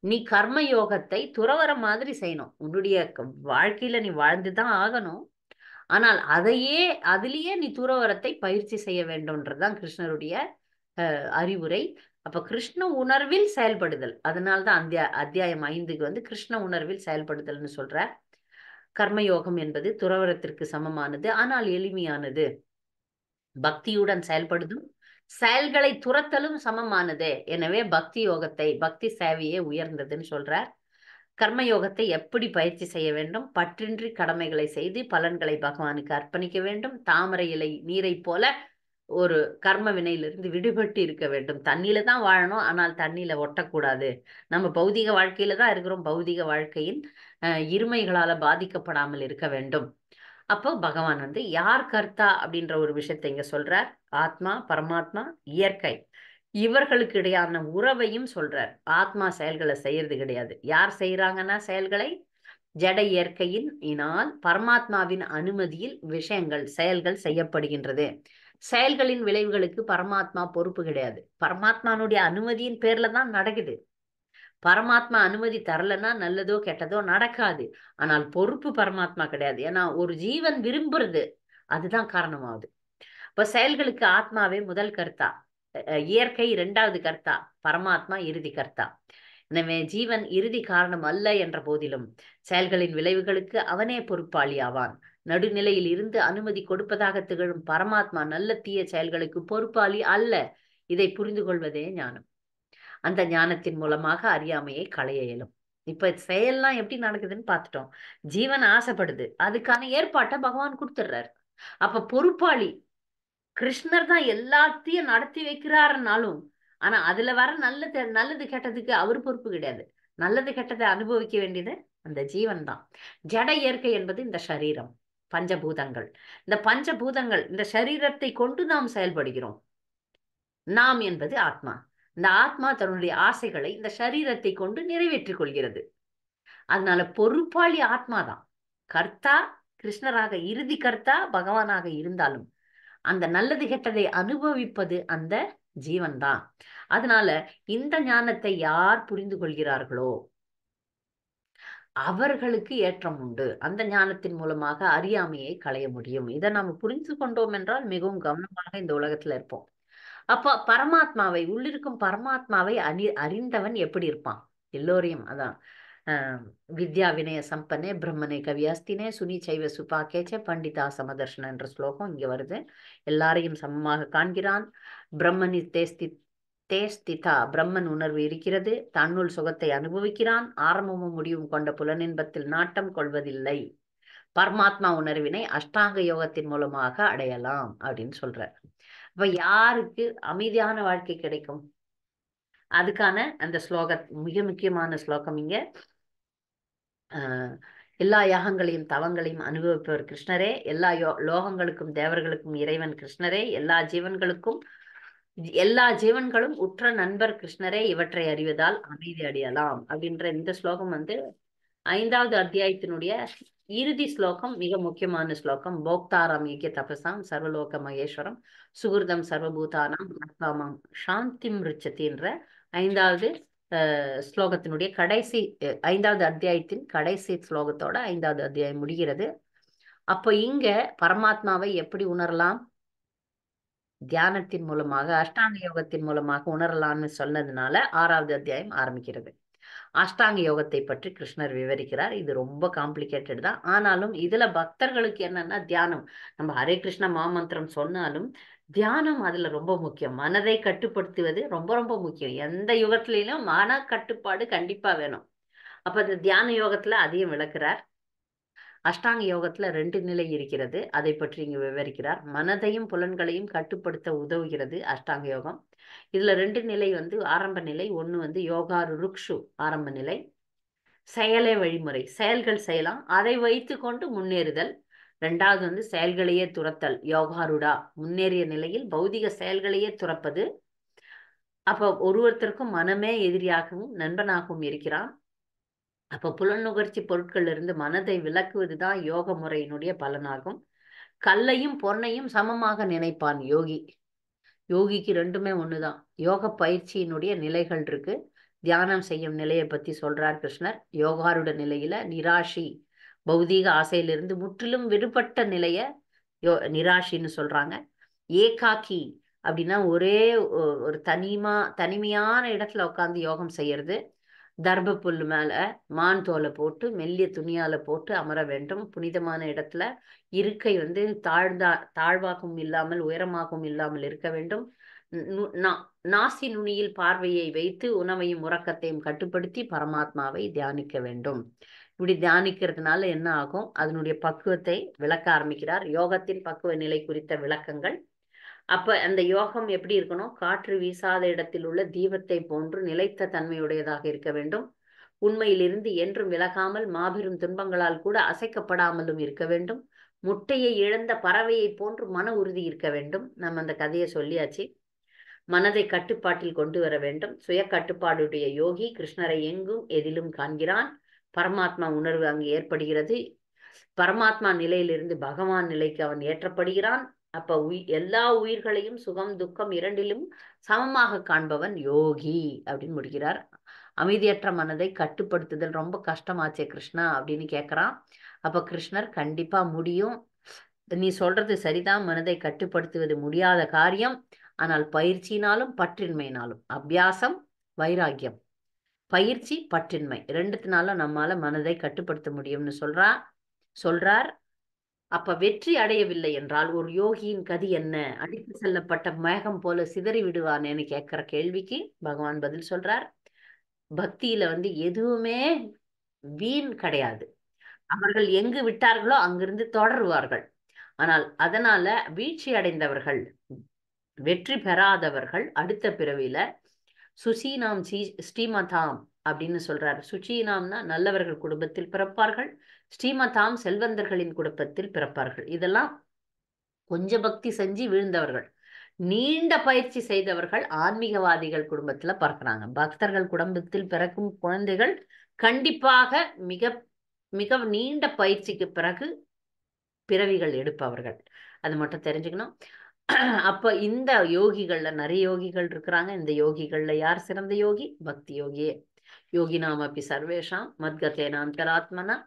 நீ கர்ம யோகத்தை துறவற மாதிரி செய்யணும். உன்னுடைய வாழ்க்கையில நீ வாழ்ந்துதான் ஆகணும். ஆனால் அதிலேயே நீ துறவரத்தை பயிற்சி செய்ய வேண்டும்ன்றதுதான் கிருஷ்ணருடைய அறிவுரை. அப்ப கிருஷ்ண உணர்வில் செயல்படுதல். அதனால்தான் அத்தியாயம் 5க்கு வந்து கிருஷ்ண உணர்வில் செயல்படுதல்னு சொல்ற. கர்மயோகம் என்பது துறவரத்திற்கு சமமானது, ஆனால் எளிமையானது. பக்தியுடன் செயல்படுதும் செயல்களை துரத்தலும் சமமானதே. எனவே பக்தி சேவையே உயர்ந்ததுன்னு சொல்றார். கர்மயோகத்தை எப்படி பயிற்சி செய்ய வேண்டும்? பற்றின்றி கடமைகளை செய்து பலன்களை பகவானுக்கு அர்ப்பணிக்க வேண்டும். தாமரை இலை நீரை போல ஒரு கர்ம வினையிலிருந்து விடுபட்டு இருக்க வேண்டும். தண்ணியில தான் வாழணும், ஆனால் தண்ணியில ஒட்டக்கூடாது. நம்ம பௌதிக வாழ்க்கையில தான் இருக்கிறோம். பௌதிக வாழ்க்கையின் இருமைகளால பாதிக்கப்படாமல் இருக்க வேண்டும். அப்போ பகவான் வந்து யார் கர்த்தா அப்படின்ற ஒரு விஷயத்தை இங்க சொல்றார். ஆத்மா, பரமாத்மா, இயற்கை, இவர்களுக்கு இடையான உறவையும் சொல்றார். ஆத்மா செயல்களை செய்யறது கிடையாது. யார் செய்யறாங்கன்னா செயல்களை? ஜட இயற்கையினால் பரமாத்மாவின் அனுமதியில் செயல்கள் செய்யப்படுகின்றது. செயல்களின் விளைவுகளுக்கு பரமாத்மா பொறுப்பு கிடையாது. பரமாத்மானுடைய அனுமதியின் பேர்ல தான் நடக்குது. பரமாத்மா அனுமதி தரலன்னா நல்லதோ கெட்டதோ நடக்காது. ஆனால் பொறுப்பு பரமாத்மா கிடையாது. ஏன்னா ஒரு ஜீவன் விரும்புறது அதுதான் காரணமாகுது. இப்ப செயல்களுக்கு ஆத்மாவே முதல் கர்த்தா, இயற்கை 2வது கர்த்தா, பரமாத்மா இறுதி கர்த்தா. எனவே ஜீவன் இறுதி காரணம் அல்ல என்ற போதிலும் செயல்களின் விளைவுகளுக்கு அவனே பொறுப்பாளி ஆவான். நடுநிலையில் இருந்து அனுமதி கொடுப்பதாக திகழும் பரமாத்மா நல்ல தீய செயல்களுக்கு பொறுப்பாளி அல்ல. இதை புரிந்து கொள்வதே ஞானம். அந்த ஞானத்தின் மூலமாக அறியாமையை களைய இயலும். இப்ப செயல்லாம் எப்படி நடக்குதுன்னு பார்த்துட்டோம். ஜீவன் ஆசைப்படுது, அதுக்கான ஏற்பாட்டை பகவான் கொடுத்துடுறாரு. அப்ப பொறுப்பாளி கிருஷ்ணர் தான் எல்லாத்தையும் நடத்தி வைக்கிறாருனாலும், ஆனா அதுல வர நல்லது கெட்டதுக்கு அவர் பொறுப்பு கிடையாது. நல்லது கெட்டதை அனுபவிக்க வேண்டியது அந்த ஜீவன் தான். ஜட இயற்கை என்பது இந்த சரீரம், பஞ்சபூதங்கள். இந்த பஞ்சபூதங்கள், இந்த சரீரத்தை கொண்டு நாம் செயல்படுகிறோம். நாம் என்பது ஆத்மா. இந்த ஆத்மா தன்னுடைய ஆசைகளை இந்த சரீரத்தை கொண்டு நிறைவேற்றிக் கொள்கிறது. அதனால பொறுப்பாளி ஆத்மாதான். கர்த்தா கிருஷ்ணராக, இறுதி கர்த்தா பகவானாக இருந்தாலும் அந்த நல்லது கெட்டதை அனுபவிப்பது அந்த ஜீவன் தான். அதனால இந்த ஞானத்தை யார் புரிந்து கொள்கிறார்களோ அவர்களுக்கு ஏற்றம் உண்டு. அந்த ஞானத்தின் மூலமாக அறியாமையை களைய முடியும். இதை நாம புரிந்து கொண்டோம் என்றால் மிகவும் கவனமாக இந்த உலகத்துல இருப்போம். அப்ப பரமாத்மாவை, உள்ளிருக்கும் பரமாத்மாவை அறிந்தவன் எப்படி இருப்பான்? எல்லோரையும் அதான் வித்யா வினய சம்பன்னே பிரம்மனே கவியாஸ்தினே சுனி சைவ சுபாக்கேச்ச பண்டிதா சமதர்ஷன என்ற ஸ்லோகம் இங்க வருது. எல்லாரையும் சமமாக காண்கிறான். பிரம்மனி தேஸ்திதா, பிரம்மன் உணர்வு இருக்கிறது. தன்னுள் சுகத்தை அனுபவிக்கிறான். ஆரம்பமும் முடிவும் கொண்ட புலனின்பத்தில் நாட்டம் கொள்வதில்லை. பரமாத்மா உணர்வினை அஷ்டாங்க யோகத்தின் மூலமாக அடையலாம் அப்படின்னு சொல்றார். அப்ப யாருக்கு அமைதியான வாழ்க்கை கிடைக்கும்? அதுக்கான அந்த மிக முக்கியமான ஸ்லோகம் இங்க. எல்லா யாகங்களையும் தவங்களையும் அனுபவிப்பவர் கிருஷ்ணரே. எல்லா லோகங்களுக்கும் தேவர்களுக்கும் இறைவன் கிருஷ்ணரே. எல்லா ஜீவன்களும் உற்ற நண்பர் கிருஷ்ணரே. இவற்றை அறிவதால் அமைதி அடையலாம் அப்படின்ற இந்த ஸ்லோகம் வந்து 5வது அத்தியாயத்தினுடைய இறுதி ஸ்லோகம். மிக முக்கியமான ஸ்லோகம். போக்தாராம் யக்ய தபசாம் சர்வலோக மகேஸ்வரம் சுகிருதம் சர்வபூதானாம் ஆத்மாமாம் சாந்திம் ருச்சதின்ற 5வது ஸ்லோகத்தினுடைய கடைசி, 5வது அத்தியாயத்தின் கடைசி ஸ்லோகத்தோட 5வது அத்தியாயம் முடிகிறது. அப்போ இங்க பரமாத்மாவை எப்படி உணரலாம்? தியானத்தின் மூலமாக, அஷ்டாங்க யோகத்தின் மூலமாக உணரலாம்னு சொன்னதுனால 6வது அத்தியாயம் ஆரம்பிக்கிறது. அஷ்டாங்க யோகத்தை பற்றி கிருஷ்ணர் விவரிக்கிறார். இது ரொம்ப காம்ப்ளிகேட்டட் தான். ஆனாலும் இதுல பக்தர்களுக்கு என்னன்னா தியானம். நம்ம ஹரே கிருஷ்ண மாமந்திரம் சொன்னாலும் தியானம் அதுல ரொம்ப முக்கியம். மனதை கட்டுப்படுத்துவது ரொம்ப ரொம்ப முக்கியம். எந்த யுகத்திலும் மன கட்டுப்பாடு கண்டிப்பா வேணும். அப்ப இந்த தியான யோகத்துல அதையும் விளக்குறார். அஷ்டாங்க யோகத்துல 2 நிலை இருக்கிறது. அதை பற்றி இங்கு விவரிக்கிறார். மனதையும் புலன்களையும் கட்டுப்படுத்த உதவுகிறது அஷ்டாங்க யோகம். இதுல 2 நிலை வந்து ஆரம்ப நிலை. ஒண்ணு வந்து யோகா ருக்ஷு ஆரம்ப நிலை. செயலே வழிமுறை. செயல்கள் செய்யலாம். அதை வைத்துக்கொண்டு முன்னேறுதல். 2வது வந்து செயல்களையே துரத்தல். யோகாரூடா. முன்னேறிய நிலையில் பௌதிக செயல்களையே துறப்பது. அப்ப ஒருத்தருக்கும் மனமே எதிரியாகவும் நண்பனாகவும் இருக்கிறான். அப்ப புலனுகர்ச்சி பொருட்கள் இருந்து மனதை விலக்குவதுதான் யோக முறையினுடைய பலனாகும். கல்லையும் பொன்னையும் சமமாக நினைப்பான் யோகி. யோகிக்கு 2மே ஒண்ணுதான். யோக பயிற்சியினுடைய நிலைகள் இருக்கு. தியானம் செய்யும் நிலையை பத்தி சொல்றார் கிருஷ்ணர். யோகாருட நிலையில நிராஷி, பௌதீக ஆசையிலிருந்து முற்றிலும் விடுபட்ட நிலைய நிராஷின்னு சொல்றாங்க. ஏகாக்கி அப்படின்னா ஒரே ஒரு தனிமையான இடத்துல உட்காந்து யோகம் செய்யறது. தர்ப புல் மேல மான் தோலை போட்டு மெல்லிய துணியால போட்டு அமர வேண்டும். புனிதமான இடத்துல இருக்கை வந்து தாழ்வாகவும் இல்லாமல் உயரமாகவும் இல்லாமல் இருக்க வேண்டும். நாசி நுனியில் பார்வையை வைத்து உணவையும் உறக்கத்தையும் கட்டுப்படுத்தி பரமாத்மாவை தியானிக்க வேண்டும். இப்படி தியானிக்கிறதுனால என்ன ஆகும்? அதனுடைய பக்குவத்தை விளக்க ஆரம்பிக்கிறார். யோகத்தின் பக்குவ நிலை குறித்த விளக்கங்கள். அப்ப அந்த யோகம் எப்படி இருக்கணும்? காற்று வீசாத இடத்தில் உள்ள தீபத்தை போன்று நிலைத்த தன்மையுடையதாக இருக்க வேண்டும். உண்மையிலிருந்து என்றும் விலகாமல் மாபெரும் துன்பங்களால் கூட அசைக்கப்படாமலும் இருக்க வேண்டும். முட்டையை இழந்த பறவையை போன்று மன உறுதி இருக்க வேண்டும். நம்ம அந்த கதையை சொல்லியாச்சு. மனதை கட்டுப்பாட்டில் கொண்டு வர வேண்டும். சுய கட்டுப்பாடுடைய யோகி கிருஷ்ணரை எங்கும் எதிலும் காண்கிறான். பரமாத்மா உணர்வு அங்கு ஏற்படுகிறது. பரமாத்மா நிலையிலிருந்து பகவான் நிலைக்கு அவன் ஏற்றப்படுகிறான். அப்ப எல்லா உயிர்களையும் சுகம் துக்கம் இரண்டிலும் சமமாக காண்பவன் யோகி அப்படின்னு முடிக்கிறார். அமைதியற்ற மனதை கட்டுப்படுத்துதல் ரொம்ப கஷ்டமாச்சே கிருஷ்ணா அப்படின்னு கேட்கிறான். அப்ப கிருஷ்ணர் கண்டிப்பா முடியும், நீ சொல்றது சரிதான், மனதை கட்டுப்படுத்துவது முடியாத காரியம். ஆனால் பயிற்சியினாலும் பற்றின்மையினாலும், அபியாசம் வைராக்கியம், பயிற்சி பற்றின்மை 2த்தினாலும் நம்மால மனதை கட்டுப்படுத்த முடியும்னு சொல்றார். அப்ப வெற்றி அடையவில்லை என்றால் ஒரு யோகியின் கதி என்ன? அடித்து செல்லப்பட்ட மேகம் போல சிதறி விடுவானேன்னு கேட்கிற கேள்விக்கு பகவான் பதில் சொல்றார். பக்தியில வந்து எதுவுமே வீண் கிடையாது. அவர்கள் எங்கு விட்டார்களோ அங்கிருந்து தொடருவார்கள். ஆனால் அதனால வீழ்ச்சி அடைந்தவர்கள், வெற்றி பெறாதவர்கள் அடுத்த பிறவியில சுசீனாம் ஸ்ரீமதாம் அப்படின்னு சொல்றாரு. சுச்சீனாம்னா நல்லவர்கள் குடும்பத்தில் பிறப்பார்கள். ஸ்ரீமதாம் செல்வந்தர்களின் குடும்பத்தில் பிறப்பார்கள். இதெல்லாம் கொஞ்ச பக்தி செஞ்சு வீழ்ந்தவர்கள். நீண்ட பயிற்சி செய்தவர்கள் ஆன்மீகவாதிகள் குடும்பத்துல பிறக்கிறாங்க. பக்தர்கள் குடும்பத்தில் பிறக்கும் குழந்தைகள் கண்டிப்பாக மிக மிக நீண்ட பயிற்சிக்கு பிறகு பிறவிகள் எடுப்பவர்கள். அது மட்டும் தெரிஞ்சுக்கணும். அப்ப இந்த யோகிகள்ல நிறைய யோகிகள் இருக்கிறாங்க. இந்த யோகிகள்ல யார் சிறந்த யோகி? பக்தி யோகியே. யோகி நாமப்பி சர்வேஷாம் மத்கதேனாந்தராத்மனா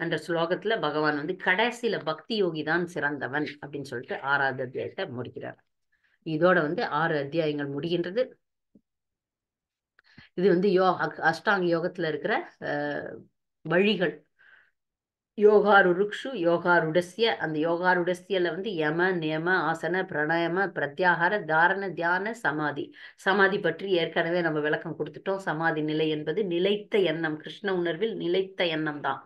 என்ற ஸ்லோகத்துல பகவான் வந்து கடைசியில பக்தி யோகி தான் சிறந்தவன் அப்படின்னு சொல்லிட்டு 6வது அத்தியாயத்தை முடிக்கிறார். இதோட வந்து 6 அத்தியாயங்கள் முடிகின்றது. இது வந்து அஷ்டாங்க யோகத்துல இருக்கிற வழிகள். யோகாருருக்ஷு யோகாருடஸ்ய, அந்த யோகாருடஸ்யல வந்து யம நியம ஆசன பிராணாயாம பிரத்யாகார தாரண தியான சமாதி. சமாதி பற்றி ஏற்கனவே நம்ம விளக்கம் கொடுத்துட்டோம். சமாதி நிலை என்பது நிலைத்த எண்ணம். கிருஷ்ண உணர்வில் நிலைத்த எண்ணம் தான்.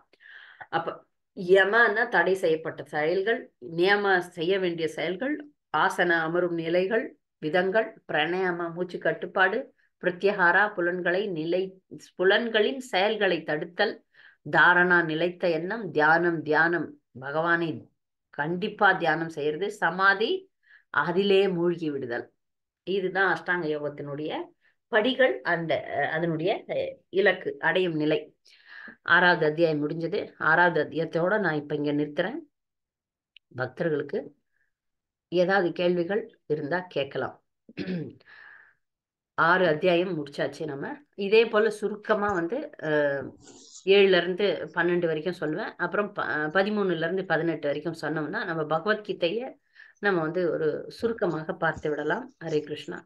அப்ப யமன தடை செய்யப்பட்ட செயல்கள், நியம செய்ய வேண்டிய செயல்கள், ஆசன அமரும் நிலைகள் விதங்கள், பிராணாயாம மூச்சு கட்டுப்பாடு, பிரத்யகாரா புலன்களின் செயல்களை தடுத்தல், தாரணா நிலைத்த எண்ணம், தியானம் பகவானை கண்டிப்பா தியானம் செய்யறது, சமாதி அதிலே மூழ்கி விடுதல். இதுதான் அஷ்டாங்க யோகத்தினுடைய படிகள். அதனுடைய இலக்கு அடையும் நிலை. 6வது அத்தியாயம் முடிஞ்சது. 6வது அத்தியாயத்தோட நான் இப்ப இங்க நிறுத்துறேன். பக்தர்களுக்கு ஏதாவது கேள்விகள் இருந்தா கேட்கலாம். 6 அத்தியாயம் முடிச்சாச்சு. நம்ம இதே போல சுருக்கமா வந்து 7ல இருந்து 12 வரைக்கும் சொல்லுவேன். அப்புறம் 13ல இருந்து 18 வரைக்கும் சொன்னோம்னா நம்ம பகவத்கீதையை நம்ம வந்து ஒரு சுருக்கமாக பார்த்து விடலாம். ஹரே கிருஷ்ணா.